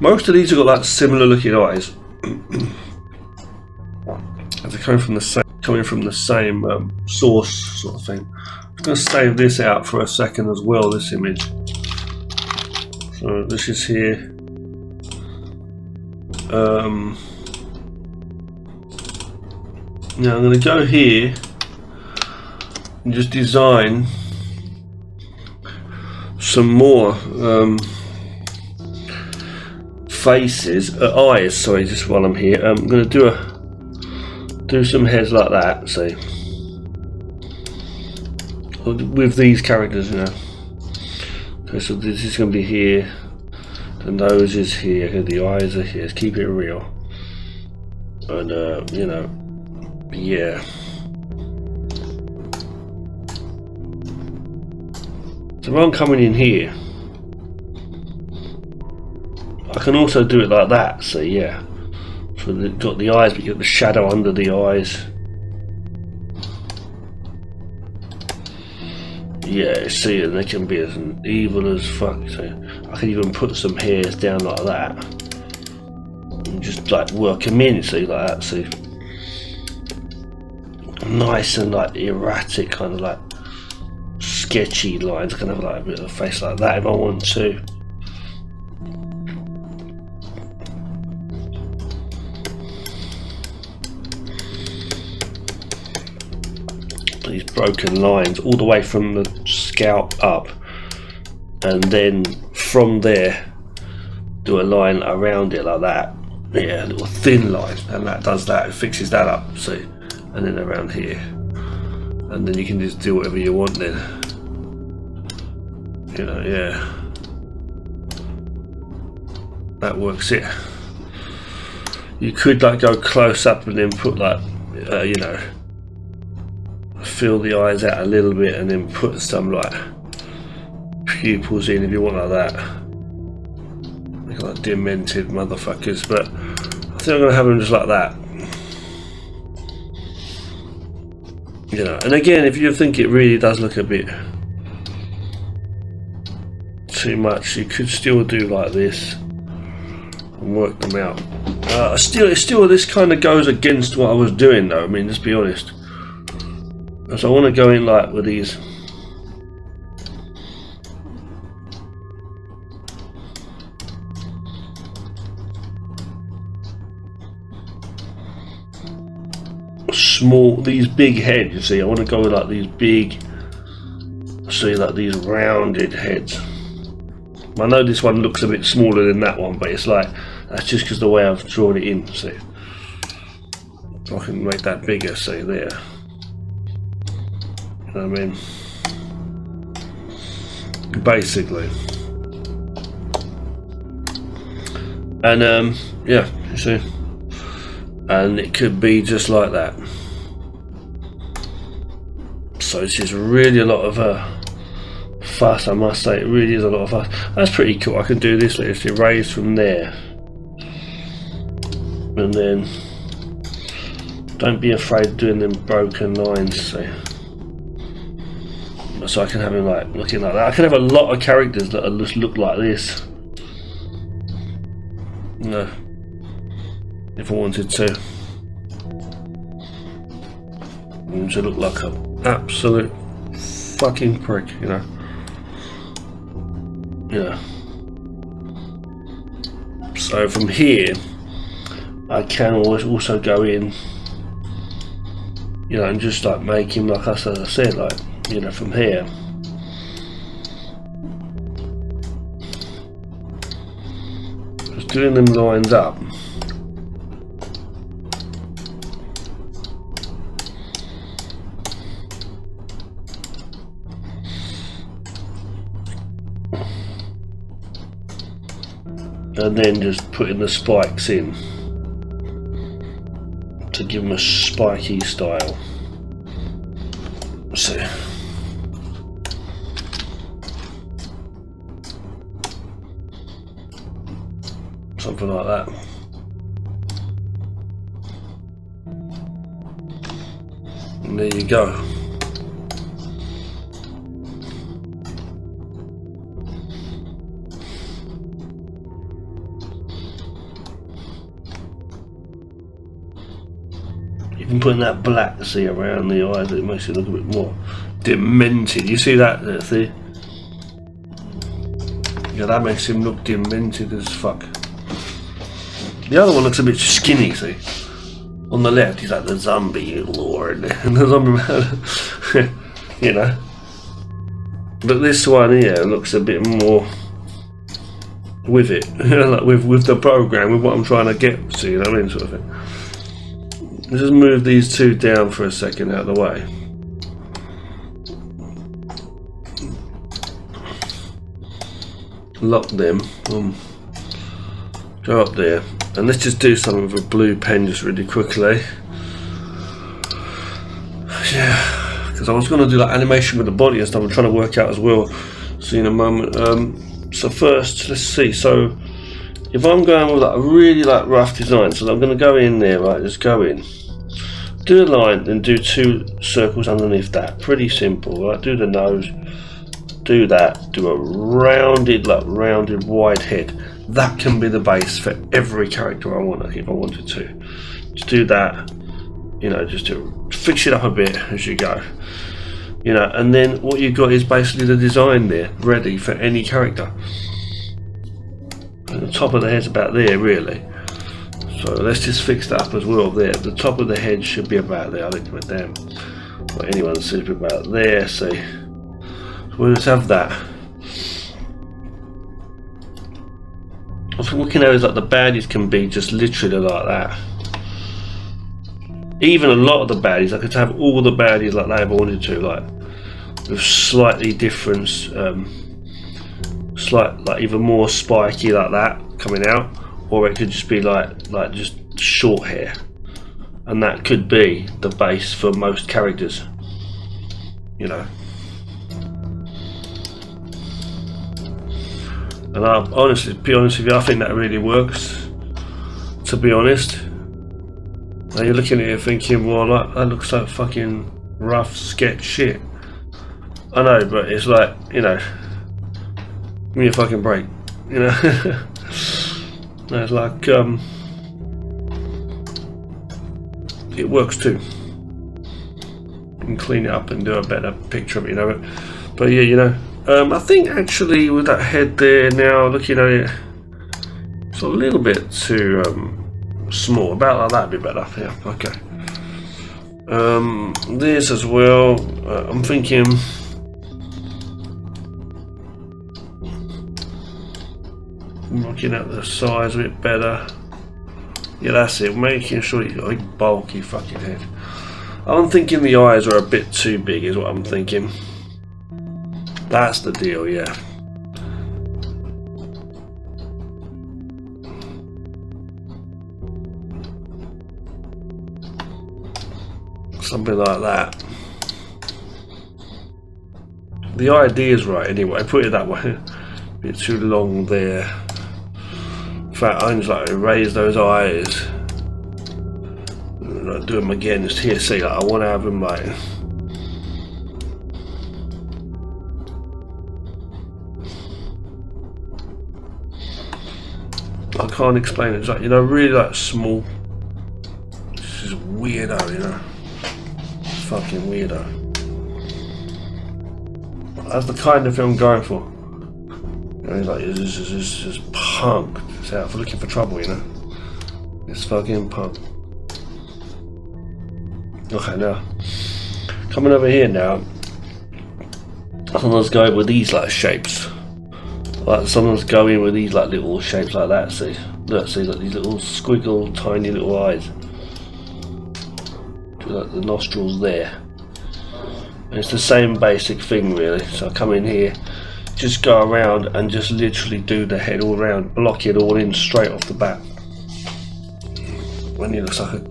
Most of these have got like similar looking eyes. They're coming from the same source, sort of thing. I'm going to save this out for a second as well, this image. So this is here. Now I'm going to go here and just design some more faces, eyes. Sorry, just while I'm here, I'm going to do some heads like that. See, with these characters, you know. Okay, so this is going to be here. The nose is here. Okay, the eyes are here. Let's keep it real. And you know, yeah. So if I'm coming in here, I can also do it like that. So yeah, so you've got the eyes, but you got the shadow under the eyes. Yeah, see, and they can be as evil as fuck. So I can even put some hairs down like that, and just like work them in. See, like that. See, nice and like erratic, kind of like sketchy lines. I can have like a bit of a face like that if I want to. These broken lines all the way from the scalp up, and then from there do a line around it like that. Yeah, a little thin line, and that does that. It fixes that up. See, and then around here, and then you can just do whatever you want then. You know, yeah, that works it. You could like go close up and then put like you know, fill the eyes out a little bit and then put some like pupils in if you want like that. They're like demented motherfuckers, but I think I'm gonna have them just like that. You know, and again, if you think it really does look a bit too much, you could still do like this and work them out. Still, this kind of goes against what I was doing though. I mean, let's be honest. So I want to go in like with these small, these big heads, you see. I want to go with like these big, see, like these rounded heads. I know this one looks a bit smaller than that one, but it's like, that's just because the way I've drawn it in, see. So I can make that bigger, see, there. I mean, basically, and yeah, you see, and it could be just like that. So it's just really a lot of fuss, I must say. It really is a lot of fuss. That's pretty cool. I can do this. Let's erase from there, and then don't be afraid of doing them broken lines. See. So I can have him like looking like that. I can have a lot of characters that just look like this. No, if I wanted to, and to look like an absolute fucking prick, you know. Yeah. So from here, I can always also go in, you know, and just like make him like us, as I said, like. You know, from here, just doing them lines up, and then just putting the spikes in to give them a spiky style. So something like that. And there you go. Even putting that black, see, around the eyes, it makes it look a bit more demented. You see that there, see? Yeah, that makes him look demented as fuck. The other one looks a bit skinny, see? On the left, he's like the zombie lord, and the zombie man, you know. But this one here looks a bit more with it, like with the program, with what I'm trying to get to, you know what I mean, sort of thing. Let's just move these two down for a second out of the way. Lock them. Go up there, and let's just do something with a blue pen just really quickly. Yeah, because I was going to do like animation with the body and stuff. I'm trying to work out as well. See in a moment. So first, let's see. So if I'm going with like a really like rough design, so I'm going to go in there, right? Just go in, do a line, and do 2 circles underneath that. Pretty simple, right? Do the nose, do that, do a rounded, like rounded wide head. That can be the base for every character I want, if I wanted to. Just do that, you know, just to fix it up a bit as you go. You know, and then what you've got is basically the design there, ready for any character. And the top of the head's about there, really. So let's just fix that up as well there. The top of the head should be about there. I think we're damn. Well, anyone sees about there, see. So we'll just have that. I was looking at it like the baddies can be just literally like that. Even a lot of the baddies, I could have all the baddies like that if I wanted to, like with slightly different, like either more spiky like that coming out, or it could just be like just short hair, and that could be the base for most characters, you know. And I honestly, to be honest with you, I think that really works. To be honest, now you're looking at it thinking, well, that looks like fucking rough sketch shit. I know, but it's like, you know, give me a fucking break, you know. It's like, it works too. You can clean it up and do a better picture of it, you know. But yeah, you know. I think actually with that head there now, looking at it, it's a little bit too small. About like that would be better. Yeah, okay. This as well, I'm thinking looking at the size a bit better. Yeah, that's it, making sure you've got a bulky fucking head. I'm thinking the eyes are a bit too big is what I'm thinking. That's the deal, yeah. Something like that. The idea is right anyway, put it that way. A bit too long there. In fact, I just like to raise those eyes. Like, do them again, just here, see, like, I want to have them like. I can't explain it. It's like, you know, really like small. This is weirdo, you know. Fucking weirdo. That's the kind of film I'm going for. You know, like this is punk. It's out for looking for trouble, you know. It's fucking punk. Okay, now coming over here now. Someone's going with these like shapes. Like someone's going with these like little shapes like that. See, look, see, like these little squiggle, tiny little eyes. Do like the nostrils there. And it's the same basic thing really. So I come in here, just go around and just literally do the head all around, block it all in straight off the bat. When he looks like a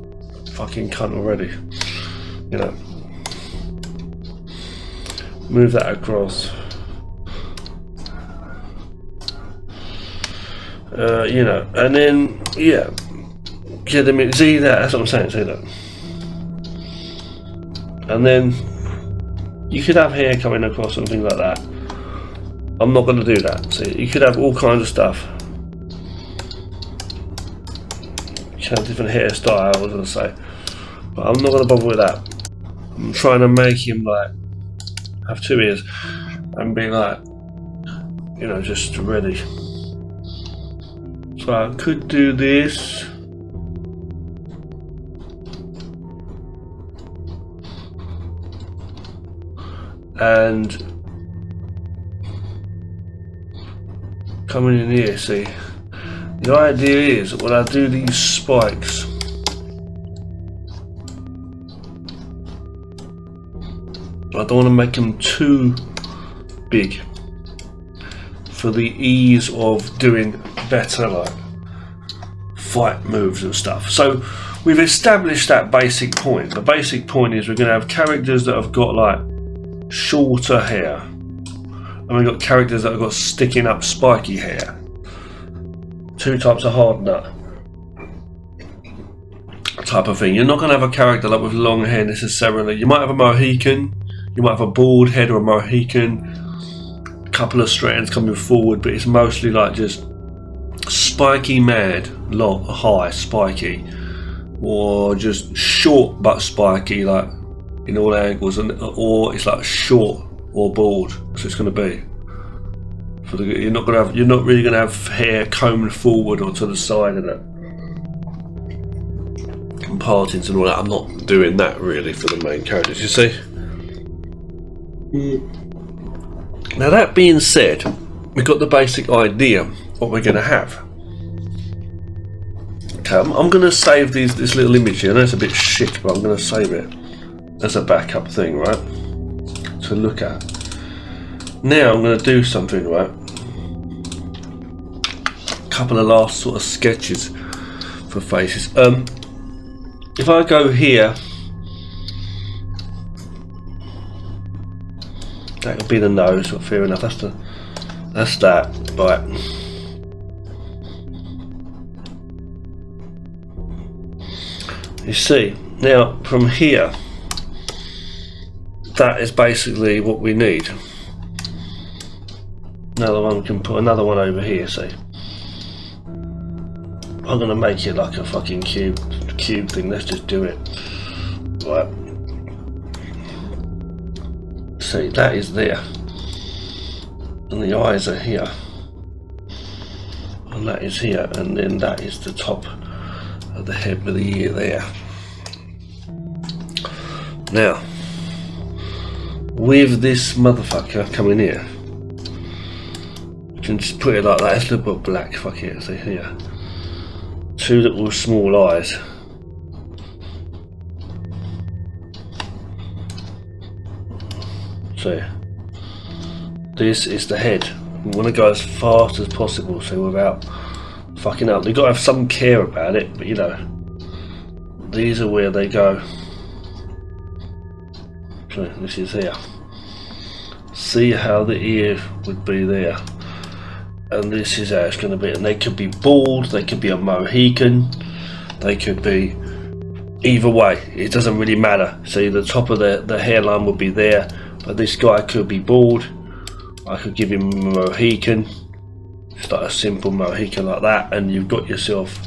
fucking cunt already, you know. Move that across. You know, and then yeah, get them in. See that? That's what I'm saying. See that? And then you could have hair coming across and things like that. I'm not going to do that. See, you could have all kinds of stuff. You can have different hairstyles, I was going to say, but I'm not going to bother with that. I'm trying to make him like have 2 ears and be like, you know, just ready. So I could do this. and coming in here, see, the idea is that when I do these spikes, I don't want to make them too big for the ease of doing better like fight moves and stuff. So we've established that basic point. The basic point is we're going to have characters that have got like shorter hair, and we've got characters that have got sticking up spiky hair. Two types of hard nut type of thing. You're not going to have a character like with long hair necessarily. You might have a Mohican, you might have a bald head or a Mohican, a couple of strands coming forward, but it's mostly like just spiky mad, long, high, spiky, or just short but spiky, like in all angles, or it's like short or bald. So it's going to be for the, you're not really going to have hair combed forward or to the side of it and partings and all that. I'm not doing that really for the main characters, you see. Now that being said, we've got the basic idea what we're going to have. Okay, I'm going to save this little image here. I know it's a bit shit, but I'm going to save it as a backup thing, right, to look at. Now I'm going to do something, right, a couple of last sort of sketches for faces. If I go here, that would be the nose, but fair enough, that's that, right. You see, now from here, that is basically what we need. Another one, we can put another one over here, see. I'm gonna make it like a fucking cube thing, let's just do it. Right. See, that is there. And the eyes are here. And that is here, and then that is the top of the head with the ear there. Now, with this motherfucker coming here, you can just put it like that. It's a little bit black, fuck it, see here. Two little small eyes. So, this is the head. We want to go as fast as possible, so without fucking up. You've got to have some care about it, but you know, these are where they go. So this is here. See how the ear would be there, and this is how it's going to be. And they could be bald, they could be a Mohican, they could be either way. It doesn't really matter. See, the top of the hairline would be there, but this guy could be bald. I could give him a Mohican. It's like a simple Mohican like that, and you've got yourself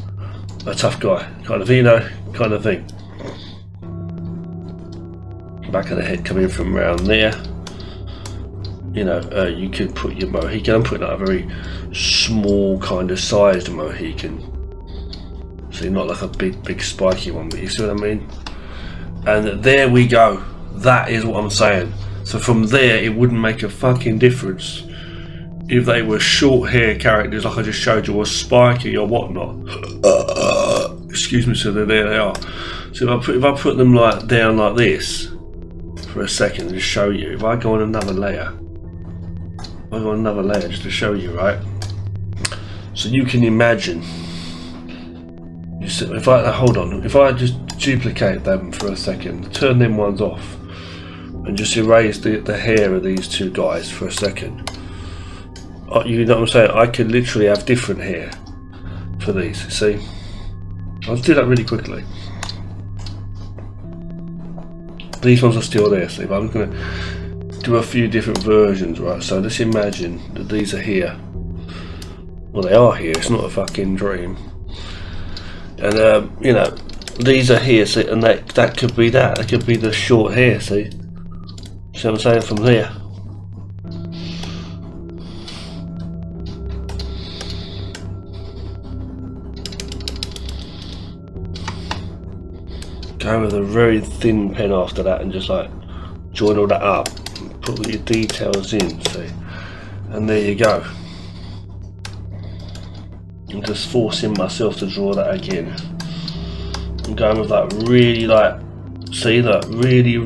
a tough guy, kind of, you know, kind of thing. Back of the head coming from around there. You know, you could put your Mohican. I'm putting out a very small kind of sized Mohican. So you're not like a big spiky one, but you see what I mean? And there we go. That is what I'm saying. So from there, it wouldn't make a fucking difference if they were short hair characters like I just showed you, or spiky or whatnot. Excuse me, so there they are. So if I put them like down like this for a second, just show you. If I go on another layer, just to show you, right? So you can imagine. You see, if I just duplicate them for a second, turn them ones off, and just erase the hair of these two guys for a second. You know what I'm saying? I could literally have different hair for these, see? I'll do that really quickly. These ones are still there, see, but I'm going to do a few different versions, right? So let's imagine that these are here. Well, they are here, it's not a fucking dream. And, you know, these are here, see, and that could be that. That could be the short hair, see? See what I'm saying, from there. Go with a very thin pen after that and just like join all that up, put all your details in, see, and there you go. I'm just forcing myself to draw that again. I'm going with like really like, see that really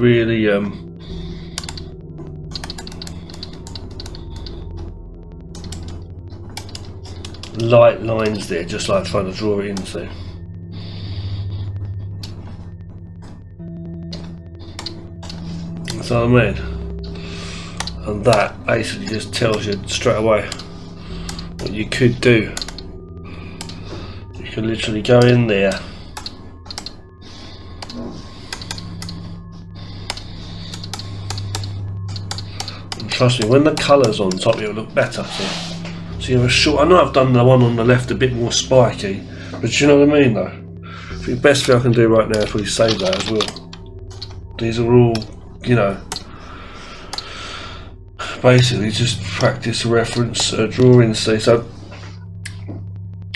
light lines there, just like trying to draw it in, see. That's what I mean. And that basically just tells you straight away what you could do. You could literally go in there and trust me, when the colour's on top it'll look better. So you have a short, I know I've done the one on the left a bit more spiky, but you know what I mean though? I think the best thing I can do right now is probably save that as well. These are all, you know, basically just practice reference drawing. So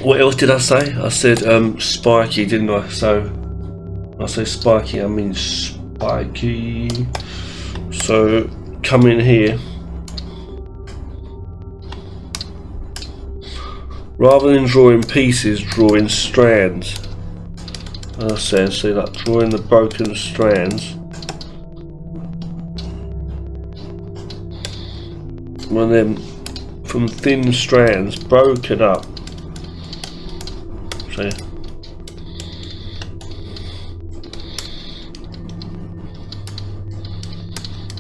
what else did I say? I said spiky, didn't I? So I say spiky, I mean spiky. So come in here, rather than drawing pieces, drawing strands. As I said, see, like drawing the broken strands. And then from thin strands broken up. See?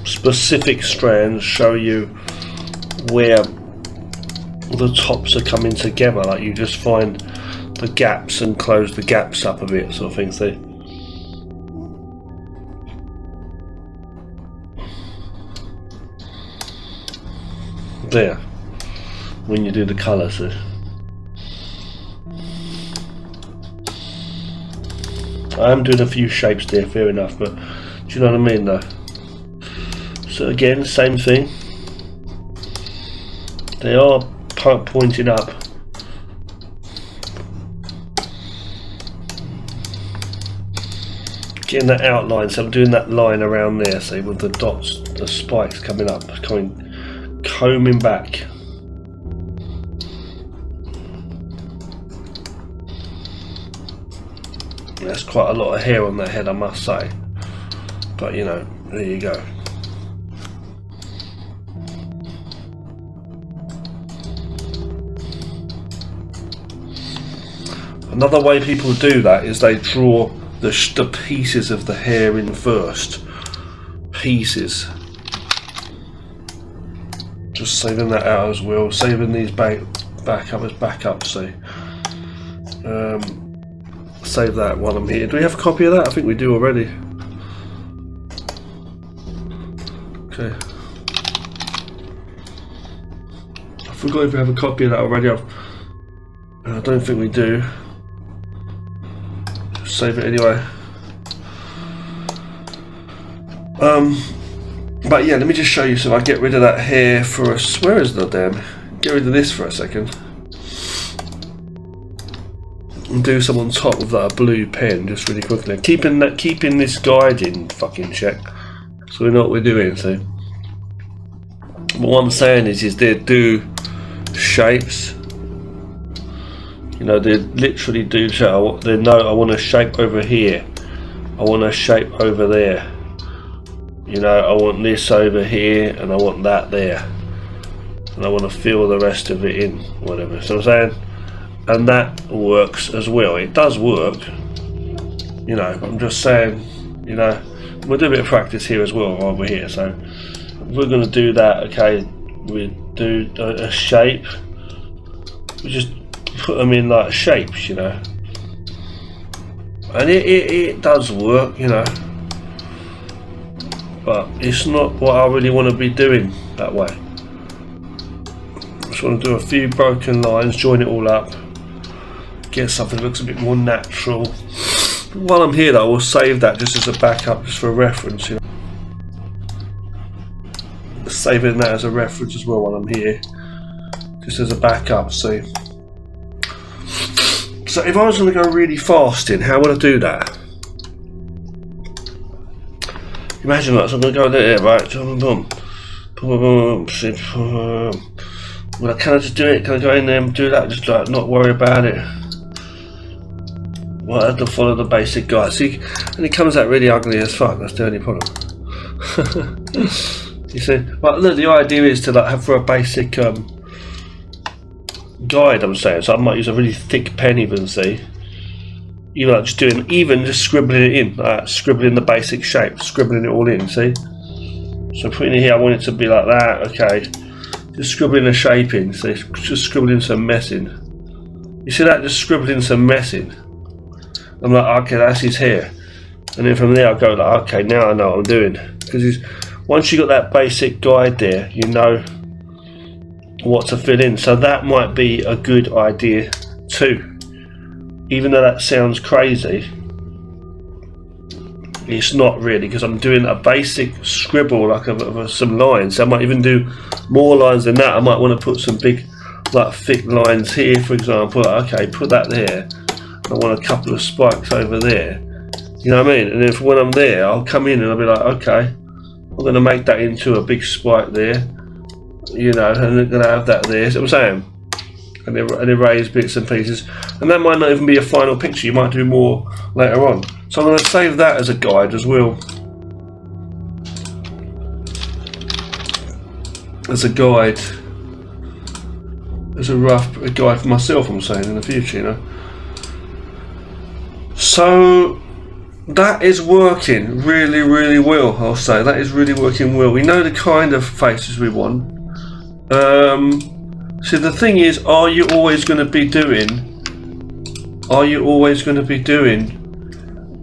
Specific strands show you where the tops are coming together, like you just find the gaps and close the gaps up a bit, sort of thing. See? There, when you do the colour, see? I am doing a few shapes there, fair enough, but do you know what I mean though? So again, same thing. They are pointing up. Getting that outline, so I'm doing that line around there, see, with the dots, the spikes coming up, combing back. That's quite a lot of hair on that head, I must say, but you know, there you go. Another way people do that is they draw the pieces of the hair in first. Pieces. Just saving that out as well. Saving these back up as backup. So save that while I'm here. Do we have a copy of that? I think we do already. Okay. I forgot if we have a copy of that already. I don't think we do. Just save it anyway. But yeah, let me just show you. So I get rid of that hair for us. Where is the damn? Get rid of this for a second. And do some on top with that blue pen, just really quickly. Keeping this guide in fucking check, so we know what we're doing. So, what I'm saying is they do shapes. You know, they literally do. They know I want a shape over here. I want a shape over there. You know, I want this over here, and I want that there, and I want to fill the rest of it in, whatever. So I'm saying, and that works as well. It does work, you know. But I'm just saying, you know, we'll do a bit of practice here as well while we're here. So we're going to do that. Okay, we do a shape. We just put them in like shapes, you know, and it does work, you know. But it's not what I really want to be doing that way. I just want to do a few broken lines, join it all up, get something that looks a bit more natural. While I'm here though, I will save that just as a backup, just for a reference, you know. Saving that as a reference as well while I'm here, just as a backup. So if I was going to go really fast in, how would I do that? Imagine that, so I'm going to go there, right, boom, boom. Well, can I just do it? Can I go in there and do that? Just like not worry about it. Well, I have to follow the basic guide. See, and it comes out really ugly as fuck. That's the only problem. You see, well, look, the idea is to like have for a basic guide. I'm saying, so I might use a really thick pen, even see. Even like just scribbling it in, like scribbling the basic shape, scribbling it all in. See. So putting it here, I want it to be like that. Okay. Just scribbling a shape in. See, just scribbling some mess in. You see that? Just scribbling some mess in. I'm like, okay, that's his hair, and then from there I go like, okay, now I know what I'm doing, because once you got that basic guide there, you know what to fill in. So that might be a good idea too, even though that sounds crazy. It's not really, because I'm doing a basic scribble like of some lines. So I might even do more lines than that. I might want to put some big, like thick lines here, for example. Like, okay, put that there. I want a couple of spikes over there, you know what I mean? And if when I'm there, I'll come in and I'll be like, okay, I'm going to make that into a big spike there, you know, and I'm going to have that there. See what I'm saying? And erase bits and pieces. And that might not even be a final picture. You might do more later on. So I'm going to save that as a guide as well. As a guide. As a guide for myself, I'm saying, in the future, you know. So that is working really, really well, I'll say. That is really working well. We know the kind of faces we want. So the thing is, are you always going to be doing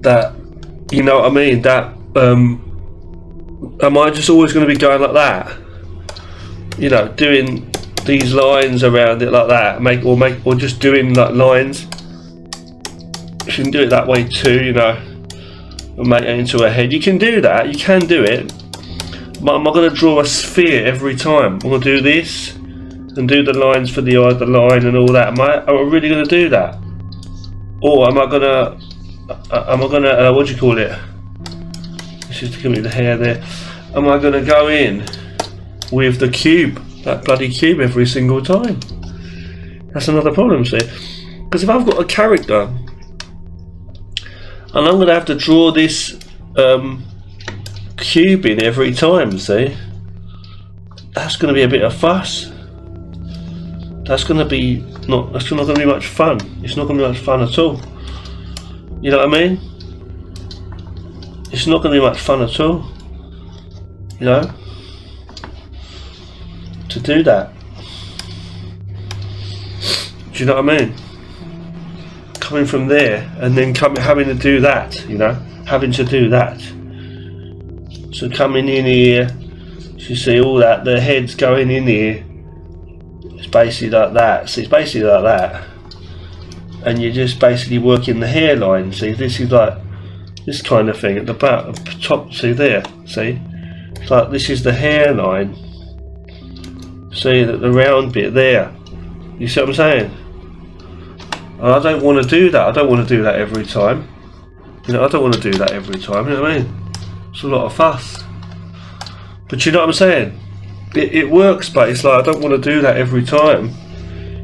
that, you know what I mean, that, am I just always going to be going like that? You know, doing these lines around it like that, or just doing like lines. You can do it that way too, you know, and make it into a head. You can do that, you can do it, but am I going to draw a sphere every time? I'm going to do this and do the lines for the eye, the line and all that. Am I really going to do that? Or am I going to, what do you call it? This is to give me the hair there. Am I going to go in with the cube, that bloody cube every single time? That's another problem, see? Because if I've got a character, and I'm going to have to draw this cube in every time, see? That's going to be a bit of fuss. That's not going to be much fun. It's not going to be much fun at all. You know what I mean? It's not going to be much fun at all. You know? To do that. Do you know what I mean? Coming from there and then having to do that, you know, having to do that. So coming in here, you see all that, the head's going in here. It's basically like that. So it's basically like that, and you're just basically working the hairline. See, this is like this kind of thing at the back, at the top. See there. See, it's like this is the hairline. See that the round bit there. You see what I'm saying? And I don't want to do that. I don't want to do that every time. You know, I don't want to do that every time. You know what I mean? It's a lot of fuss. But you know what I'm saying? It works, but it's like I don't want to do that every time.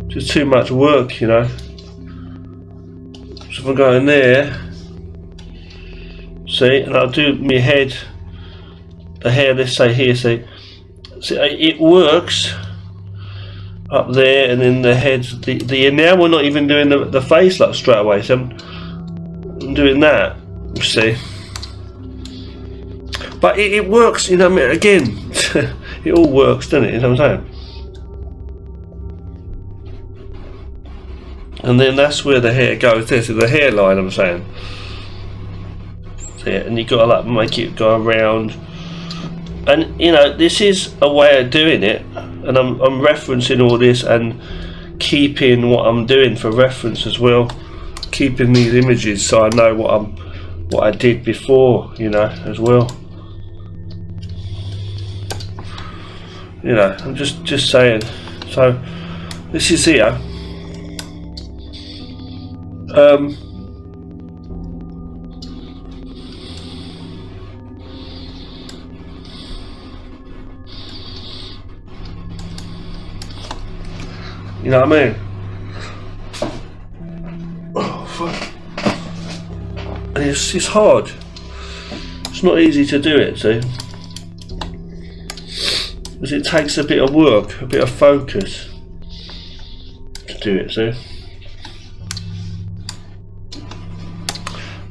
Just too much work, you know. So if I go in there, see, and I'll do my head, the hair. Let's say here, see, it works. Up there, and then the heads. Now we're not even doing the face like straight away. So I'm doing that. You see, but it works. You know, I mean, again, it all works, doesn't it? You know what I'm saying? And then that's where the hair goes. This is the hairline. I'm saying. See, and you got to like make it go around. And you know, this is a way of doing it. And I'm referencing all this and keeping what I'm doing for reference as well, keeping these images so I know what I did before, you know, as well. You know, I'm just saying. So this is here. You know what I mean? Oh, fuck. And it's hard. It's not easy to do it, see? Because it takes a bit of work, a bit of focus to do it, see?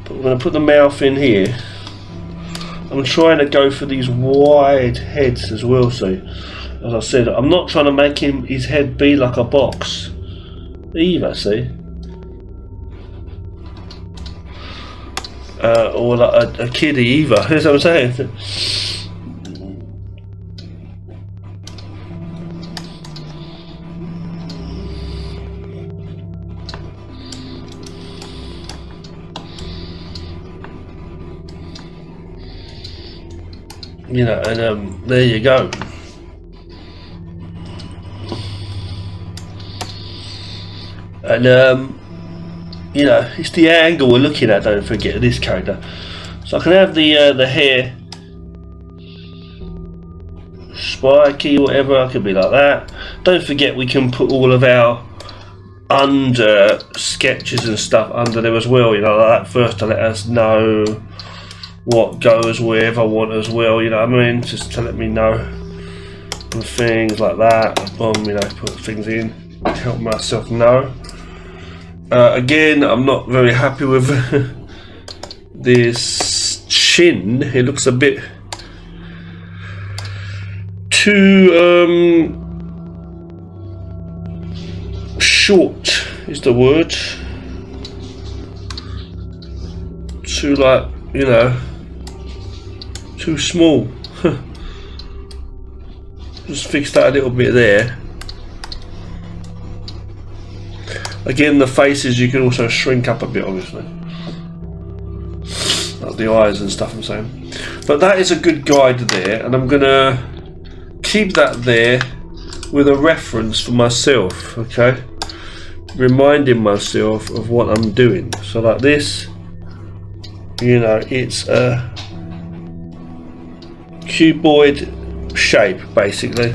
But we're going to put the mouth in here. I'm trying to go for these wide heads as well, see? As I said, I'm not trying to make his head be like a box either, see? Or like a kiddie either, that's what I'm saying. You know, and there you go. And you know, it's the angle we're looking at, don't forget, of this character. So I can have the hair spiky, whatever, I could be like that. Don't forget we can put all of our under sketches and stuff under there as well, you know, like that first to let us know what goes wherever I want as well, you know what I mean, just to let me know, and things like that. Boom, you know, put things in, help myself know. Again, I'm not very happy with this chin. It looks a bit too short is the word. Too, like, you know, too small. Just fix that a little bit there. Again, the faces you can also shrink up a bit, obviously, like the eyes and stuff I'm saying. But that is a good guide there, and I'm gonna keep that there with a reference for myself, okay? Reminding myself of what I'm doing. So like this, you know, it's a cuboid shape basically,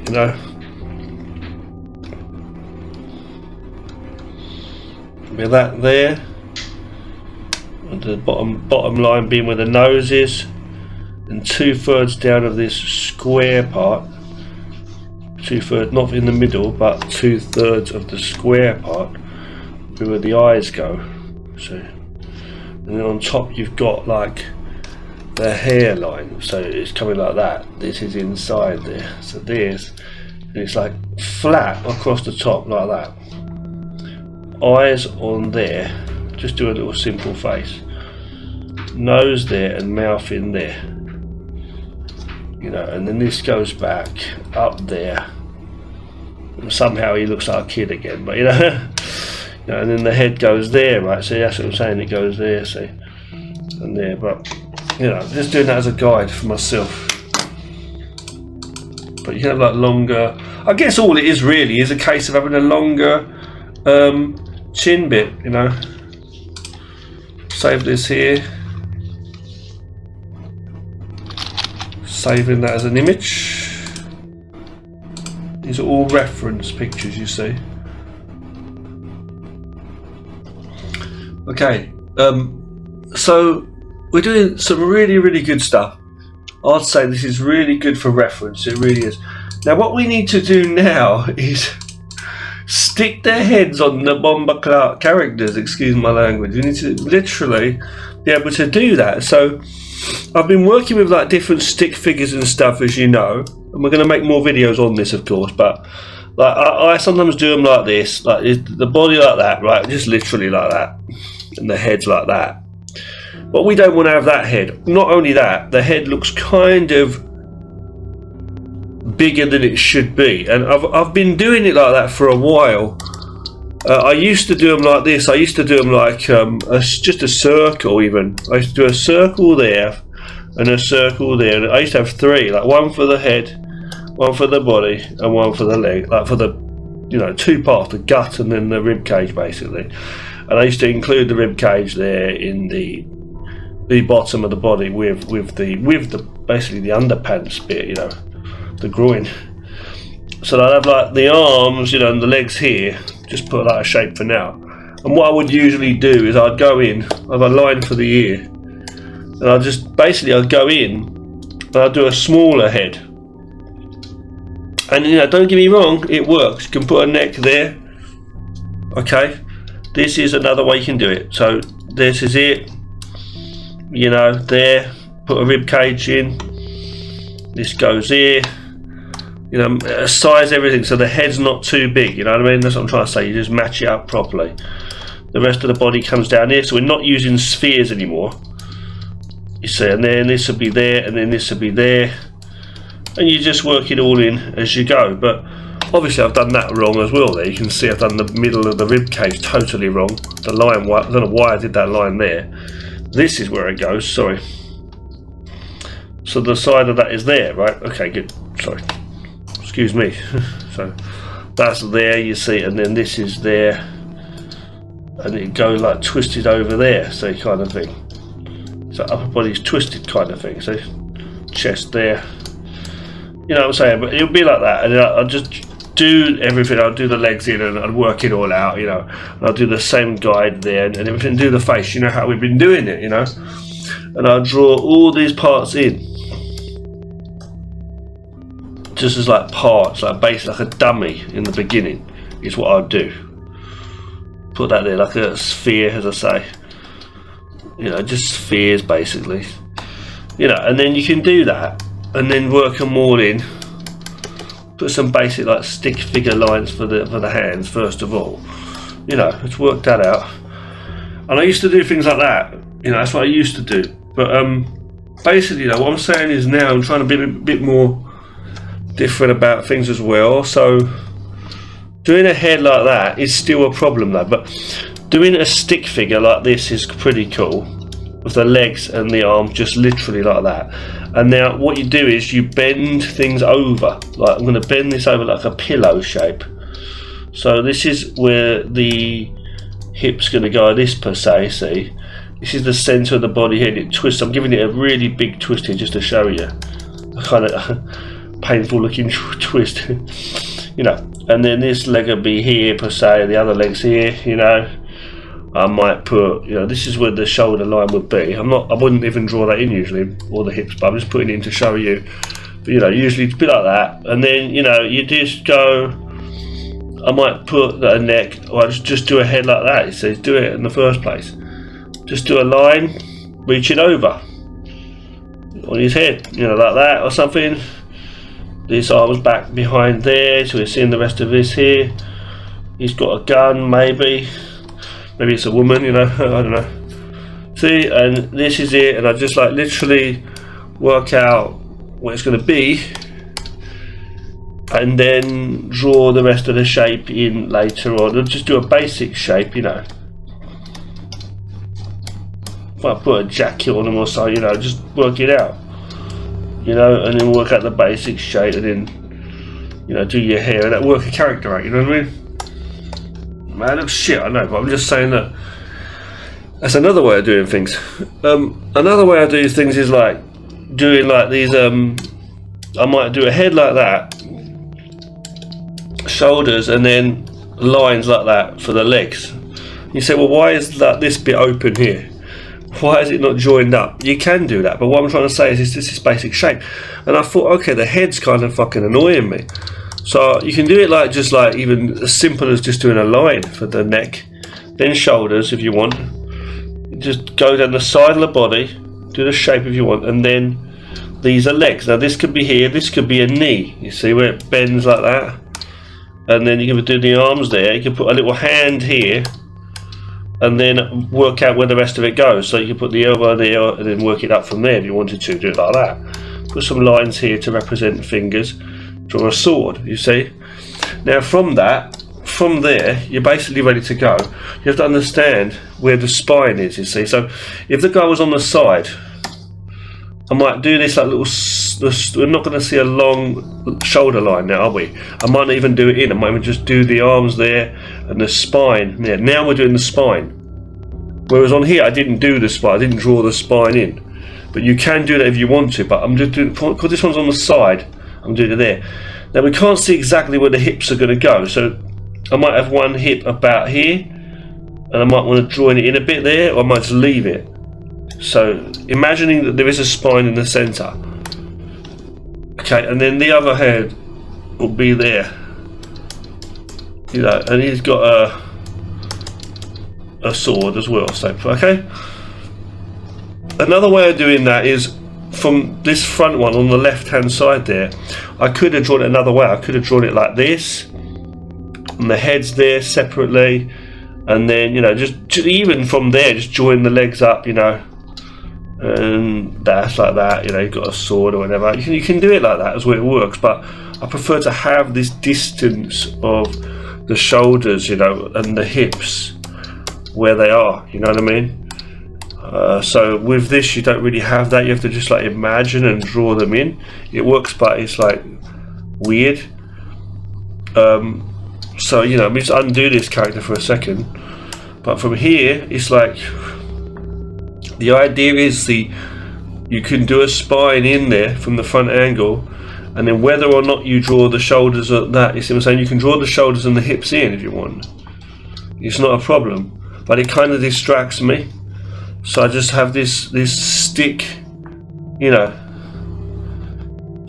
you know. With that there, and the bottom line being where the nose is, and 2/3 down of this square part, 2/3 not in the middle, but 2/3 of the square part where the eyes go. So, and then on top you've got like the hairline, so it's coming like that. This is inside there, so there's, and it's like flat across the top like that. Eyes on there, just do a little simple face, nose there and mouth in there, you know, and then this goes back up there. Somehow he looks like a kid again, but you know, you know, and then the head goes there, right? So that's what I'm saying, it goes there, see, and there. But you know, just doing that as a guide for myself. But you can have like longer, I guess all it is really is a case of having a longer chin bit, you know. Save this here, saving that as an image. These are all reference pictures, you see. Okay, so we're doing some really good stuff. I'd say this is really good for reference, it really is. Now what we need to do now is stick their heads on the Bomber Clark characters, excuse my language. You need to literally be able to do that. So I've been working with like different stick figures and stuff, as you know, and we're going to make more videos on this, of course, but like I sometimes do them like this, like the body like that, right, just literally like that, and the head's like that. But we don't want to have that head. Not only that, the head looks kind of bigger than it should be, and I've been doing it like that for a while. I used to do them like this. I used to do them like just a circle even. I used to do a circle there and a circle there. I used to have three, like one for the head, one for the body, and one for the leg, like for the, you know, two parts, the gut and then the rib cage basically. And I used to include the rib cage there in the bottom of the body with the basically the underpants bit, you know, the groin. So I'd have like the arms, you know, and the legs here. Just put like a shape for now. And what I would usually do is I'd go in, I have a line for the ear, and I'd just basically I'd go in and I'd do a smaller head. And you know, don't get me wrong, it works. You can put a neck there. Okay, this is another way you can do it. So this is it. You know, there. Put a rib cage in. This goes here. You know, size everything so the head's not too big. You know what I mean? That's what I'm trying to say. You just match it up properly. The rest of the body comes down here, so we're not using spheres anymore. You see, and then this will be there, and then this will be there. And you just work it all in as you go. But obviously I've done that wrong as well there. You can see I've done the middle of the rib cage totally wrong. The line, I don't know why I did that line there. This is where it goes, sorry. So the side of that is there, right? Okay, good, sorry. Excuse me. So that's there, you see, and then this is there. And it goes like twisted over there, so kind of thing. So upper body's twisted kind of thing, so chest there. You know what I'm saying? But it'll be like that, and I'll just do everything. I'll do the legs in and I'll work it all out, you know. And I'll do the same guide there and everything, do the face, you know how we've been doing it, you know. And I'll draw all these parts in. Just as like parts, like basically like a dummy in the beginning, is what I'll do. Put that there like a sphere, as I say. You know, just spheres basically. You know, and then you can do that. And then work them all in. Put some basic like stick figure lines for the hands first of all. You know, let's work that out. And I used to do things like that. You know, that's what I used to do. But basically, you know, what I'm saying is now I'm trying to be a bit more different about things as well. So doing a head like that is still a problem though. But doing a stick figure like this is pretty cool. With the legs and the arms just literally like that. And now what you do is you bend things over. Like I'm going to bend this over like a pillow shape. So this is where the hip's going to go, this per se, see. This is the centre of the body here, and it twists. I'm giving it a really big twist here just to show you. A kind of painful looking twist. You know, and then this leg will be here per se, the other leg's here, you know. I might put, you know, this is where the shoulder line would be. I wouldn't even draw that in usually, or the hips, but I'm just putting it in to show you. But you know, usually it's a bit like that. And then, you know, you just go, I might put a neck, or I just do a head like that. It says do it in the first place. Just do a line, reach it over on his head, you know, like that or something. This arm's back behind there, so we're seeing the rest of this here. He's got a gun, maybe it's a woman, you know, I don't know. See, and this is it, and I just like literally work out what it's going to be, and then draw the rest of the shape in later on. I'll just do a basic shape, you know. If I put a jacket on them or so, you know, just work it out, you know, and then work out the basic shape, and then, you know, do your hair and that, work a character out, you know what I mean? Man, that's shit, I know, but I'm just saying that that's another way of doing things. Another way I do things is like doing like these, I might do a head like that, shoulders, and then lines like that for the legs. You say, well, why is that this bit open here? Why is it not joined up? You can do that, but what I'm trying to say is this is basic shape. And I thought, okay, the head's kind of fucking annoying me. So you can do it like just like even as simple as just doing a line for the neck, then shoulders if you want. Just go down the side of the body, do the shape if you want, and then these are legs. Now this could be here, this could be a knee. You see where it bends like that? And then you can do the arms there. You can put a little hand here, and then work out where the rest of it goes. So you can put the elbow there and then work it up from there if you wanted to. Do it like that. Put some lines here to represent fingers. Draw a sword, you see. Now from there, you're basically ready to go. You have to understand where the spine is, you see. So if the guy was on the side, I might do this like little, we're not going to see a long shoulder line now, are we? I might not even do it in, I might even just do the arms there and the spine there. Now we're doing the spine. Whereas on here, I didn't do the spine, I didn't draw the spine in. But you can do that if you want to, but I'm just doing, because this one's on the side, I'm doing it there. Now we can't see exactly where the hips are going to go, so I might have one hip about here, and I might want to join it in a bit there, or I might just leave it. So imagining that there is a spine in the centre. Okay, and then the other head will be there. You know, and he's got a sword as well. So okay. Another way of doing that is from this front one on the left hand side there. I could have drawn it another way. I could have drawn it like this, and the head's there separately, and then, you know, just even from there, just join the legs up, you know, and that's like that. You know, you've got a sword or whatever. You can do it like that as well. It works, but I prefer to have this distance of the shoulders, you know, and the hips where they are. You know what I mean? So with this, you don't really have that. You have to just like imagine and draw them in. It works, but it's like weird. So, you know, let me just undo this character for a second. But from here, it's like the idea is you can do a spine in there from the front angle, and then whether or not you draw the shoulders or that, you see what I'm saying? You can draw the shoulders and the hips in if you want. It's not a problem, but it kind of distracts me. So I just have this stick, you know,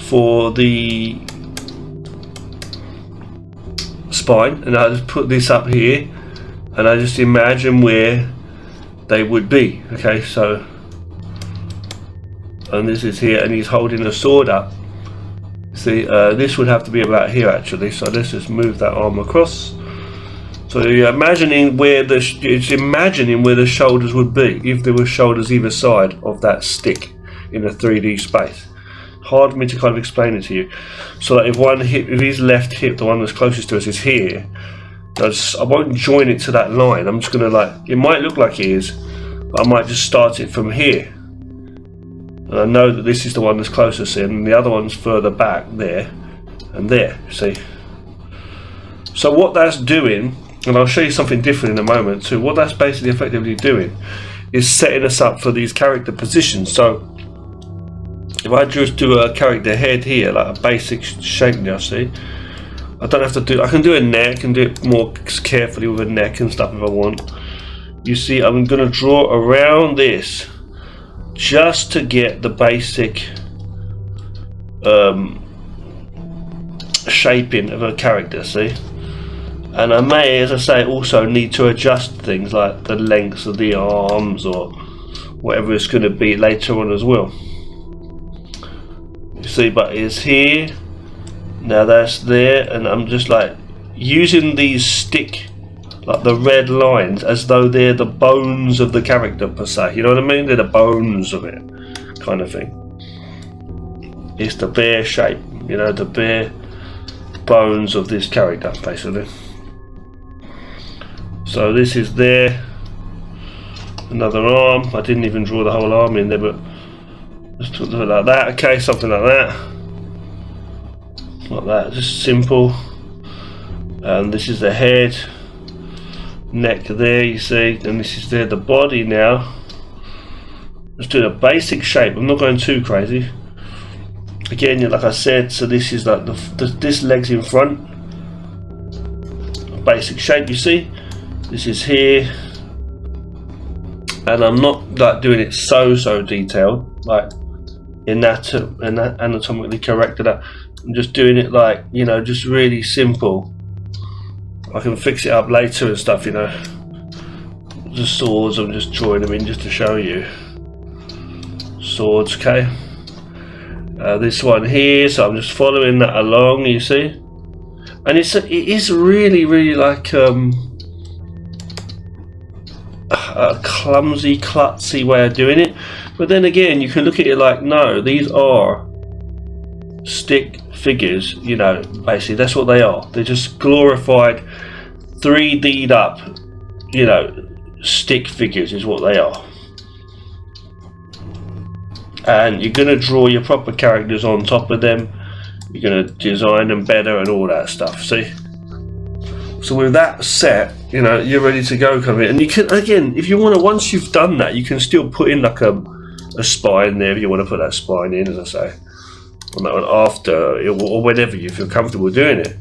for the spine, and I just put this up here, and I just imagine where they would be. Okay, so, and this is here, and he's holding a sword up. See, this would have to be about here actually. So let's just move that arm across. So you're imagining where the shoulders would be if there were shoulders either side of that stick in a 3D space. Hard for me to kind of explain it to you. So that if his left hip, the one that's closest to us, is here, I won't join it to that line. I'm just gonna, like, it might look like it is, but I might just start it from here. And I know that this is the one that's closest in, and the other one's further back there and there. See. So what that's doing, and I'll show you something different in a moment too, what that's basically effectively doing is setting us up for these character positions. So if I just do a character head here, like a basic shape now, see, I don't have to do, I can do a neck and do it more carefully with a neck and stuff if I want. You see, I'm going to draw around this just to get the basic shaping of a character, see. And I may, as I say, also need to adjust things like the lengths of the arms or whatever it's going to be later on as well. You see, but it's here, now that's there, and I'm just like using these like the red lines as though they're the bones of the character per se. You know what I mean? They're the bones of it, kind of thing. It's the bare shape, you know, the bare bones of this character, basically. So this is there, another arm. I didn't even draw the whole arm in there, but just do it like that. Okay, something like that, just simple. And this is the head, neck there, you see, and this is there, the body now. Just doing a basic shape. I'm not going too crazy. Again, like I said, so this is like this leg's in front. A basic shape, you see. This is here, and I'm not like doing it so detailed, like anatomically correct. That I'm just doing it like, you know, just really simple. I can fix it up later and stuff, you know. The swords, I'm just drawing them in just to show you. Swords, okay. This one here, so I'm just following that along, you see. And it is really like a clumsy, klutzy way of doing it. But then again, you can look at it like, no, these are stick figures, you know, basically that's what they are. They're just glorified 3D'd up, you know, stick figures is what they are. And you're going to draw your proper characters on top of them. You're going to design them better and all that stuff, see. So with that set, you know, you're ready to go, come in. And you can, again, if you want to, once you've done that, you can still put in like a spine there if you want to put that spine in, as I say. on that one after, or whenever you feel comfortable doing it.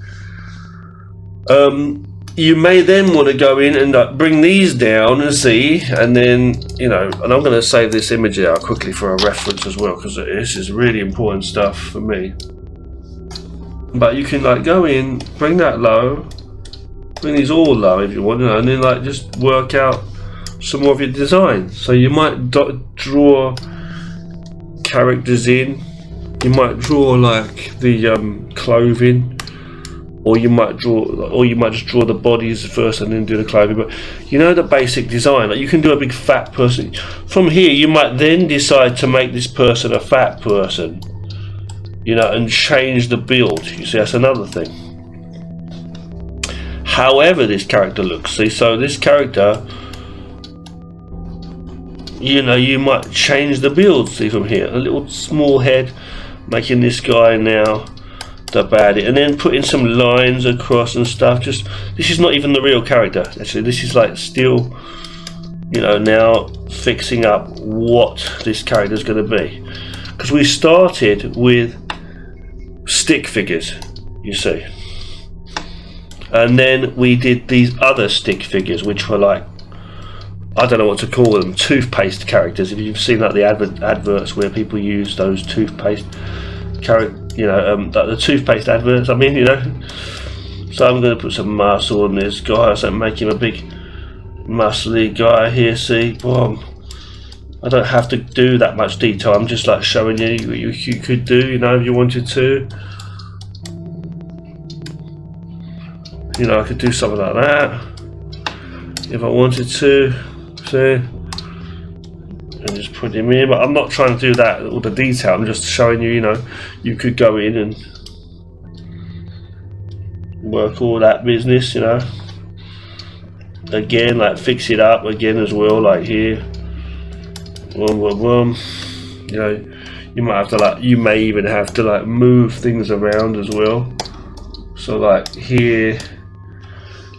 You may then want to go in and bring these down and see, and then, you know, and I'm going to save this image out quickly for a reference as well, because this is really important stuff for me. But you can like go in, bring that low, bring these all low if you want, you know, and then like just work out some more of your design. So you might draw characters in, you might draw like the clothing, or you might just draw the bodies first and then do the clothing. But you know the basic design, like you can do a big fat person. From here you might then decide to make this person a fat person, you know, and change the build. You see, that's another thing. However this character looks, see, so this character, you know, you might change the build, see, from here, a little small head, making this guy now the baddie, and then putting some lines across and stuff. Just, this is not even the real character, actually. This is like still, you know, now fixing up what this character is going to be, because we started with stick figures, you see, and then we did these other stick figures which were like, I don't know what to call them, toothpaste characters. If you've seen like the adverts where people use those toothpaste characters, you know, the toothpaste adverts, I mean, you know. So I'm going to put some muscle on this guy, so make him a big muscly guy here, see, boom. I don't have to do that much detail, I'm just like showing you what you could do, you know, if you wanted to. You know, I could do something like that if I wanted to, see, and just put him in. But I'm not trying to do that, all the detail, I'm just showing you, you know, you could go in and work all that business, you know. Again, like fix it up again as well, like here. Boom, boom, boom. You know, you might have to like, you may even have to like move things around as well. So like here,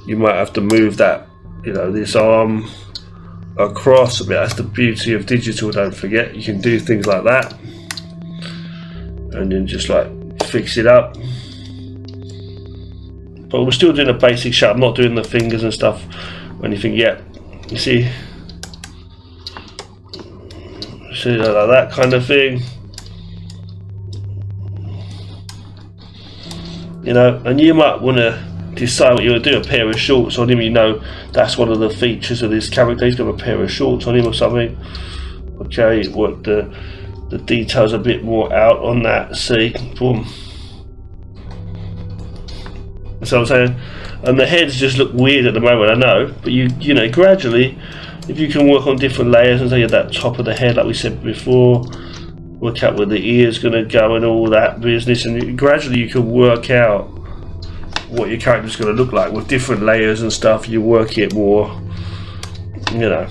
you might have to move that, you know, this arm across a bit. That's the beauty of digital, don't forget. You can do things like that, and then just like fix it up. But we're still doing a basic shot. I'm not doing the fingers and stuff or anything yet. You see? See, like that kind of thing. You know, and you might want to decide what you want to do. A pair of shorts on him, you know, that's one of the features of this character. He's got a pair of shorts on him or something. Okay, work the details a bit more out on that. See, boom. That's what I'm saying. And the heads just look weird at the moment, I know, but you know, gradually, if you can work on different layers and say at that top of the head, like we said before, work out where the ear's going to go and all that business, and gradually you can work out what your character's going to look like with different layers and stuff. You work it more, you know.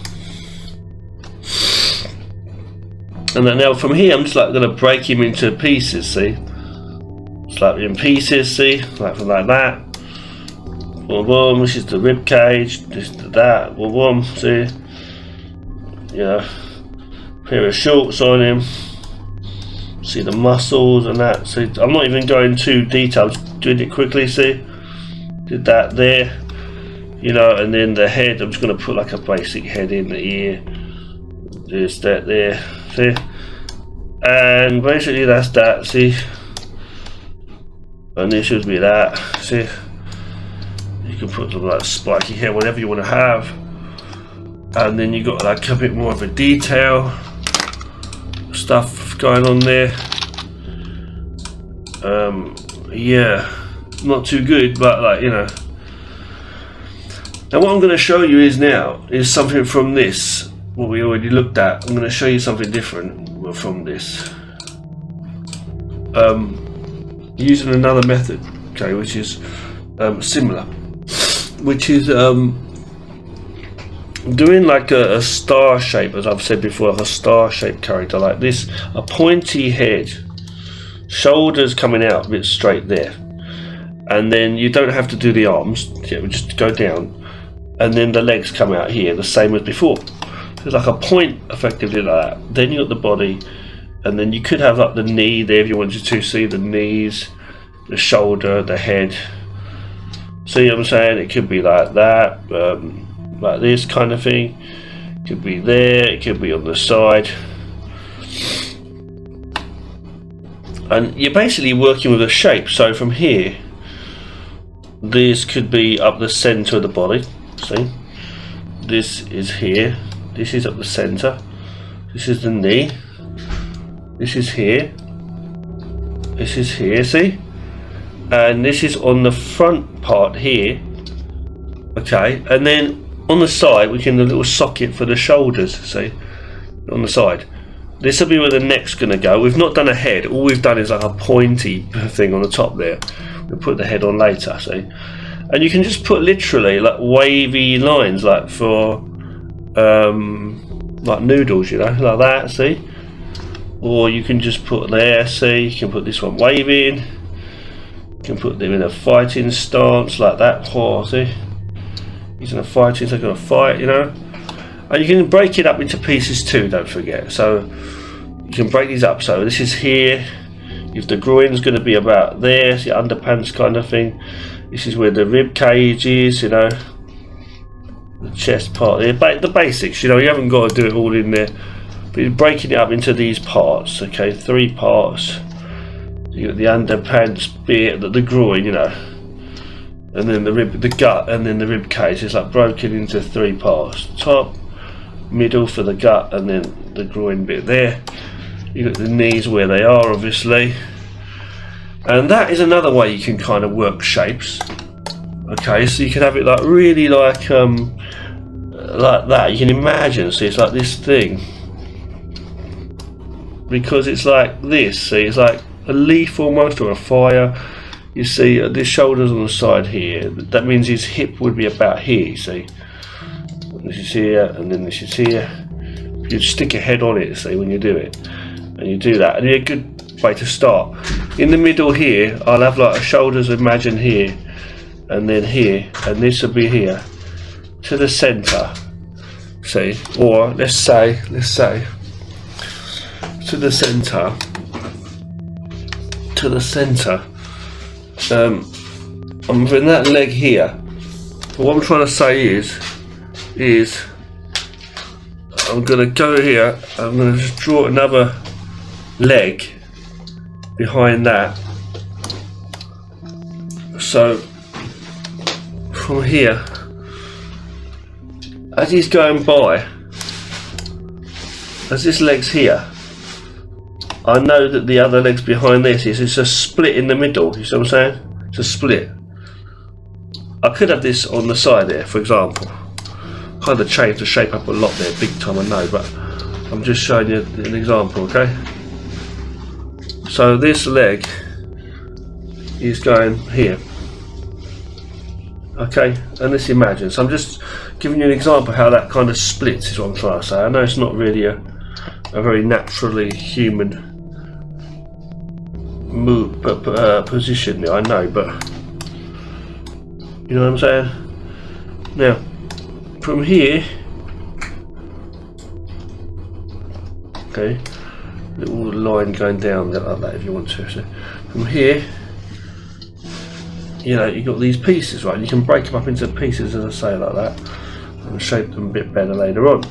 And then now from here, I'm just like going to break him into pieces. See, it's like in pieces. See, like from like that. Boom, boom. This is the rib cage. This to that. Boom, boom. See, you know, pair of shorts on him. See the muscles and that. See, I'm not even going too detailed. Just doing it quickly. See, did that there. You know, and then the head. I'm just going to put like a basic head in the ear. There's that there. See, and basically that's that. See, and this should be that. See, you can put some like spiky hair, whatever you want to have, and then you got like a bit more of a detail stuff going on there. Yeah, not too good, but like, you know. Now what I'm going to show you is something from this, what we already looked at. I'm going to show you something different from this, using another method, okay, which is similar, which is doing like a star shape, as I've said before, like a star shaped character like this, a pointy head, shoulders coming out a bit straight there, and then you don't have to do the arms, yeah, we just go down, and then the legs come out here the same as before. So it's like a point effectively like that. Then you got the body, and then you could have like the knee there if you wanted to see the knees, the shoulder, the head. See what I'm saying? It could be like that, like this kind of thing. It could be there, it could be on the side. And you're basically working with a shape. So from here, this could be up the center of the body. See? This is here. This is up the center. This is the knee. This is here. This is here, see? And this is on the front part here. Okay, and then on the side we can do a little socket for the shoulders, see? On the side. This will be where the neck's going to go. We've not done a head. All we've done is like a pointy thing on the top there. We'll put the head on later, see? And you can just put literally like wavy lines, like for like noodles, you know, like that, see? Or you can just put there, see? You can put this one waving. You can put them in a fighting stance like that. Oh, see? He's in a fighting, so going to fight, you know? And you can break it up into pieces too, don't forget. So you can break these up. So this is here. If the groin's going to be about there, it's your underpants kind of thing. This is where the rib cage is, you know. The chest part there. The basics, you know, you haven't got to do it all in there. But you're breaking it up into these parts, okay? 3 parts. You got the underpants bit, the groin, you know. And then the rib, the gut, and then the rib cage. It's like broken into 3 parts. Top, middle for the gut, and then the groin bit there. You got the knees where they are, obviously, and that is another way you can kind of work shapes. Okay, so you can have it like really like that. You can imagine, see, it's like this thing, because it's like this. See, it's like a leaf almost, or a fire. You see, the shoulders on the side here. That means his hip would be about here. You see. This is here, and then this is here. You stick your head on it, see, when you do it, and you do that, and it's a good way to start. In the middle here, I'll have like a shoulders, imagine here, and then here, and this will be here, to the center, see, or let's say, to the center, I'm putting that leg here. But what I'm trying to say is I'm going to go here, I'm going to just draw another leg behind that. So from here, as he's going by, as this leg's here, I know that the other leg's behind this. It's a split in the middle, you see what I'm saying? It's a split. I could have this on the side there, for example. Kind of changed the shape up a lot there, big time, I know, but I'm just showing you an example, okay? So this leg is going here, okay? And let's imagine. So I'm just giving you an example how that kind of splits, is what I'm trying to say. I know it's not really a very naturally human move, position there, I know, but you know what I'm saying? Now, from here, okay, little line going down there like that if you want to. So from here, you know, you've got these pieces, right? You can break them up into pieces, as I say, like that, and shape them a bit better later on.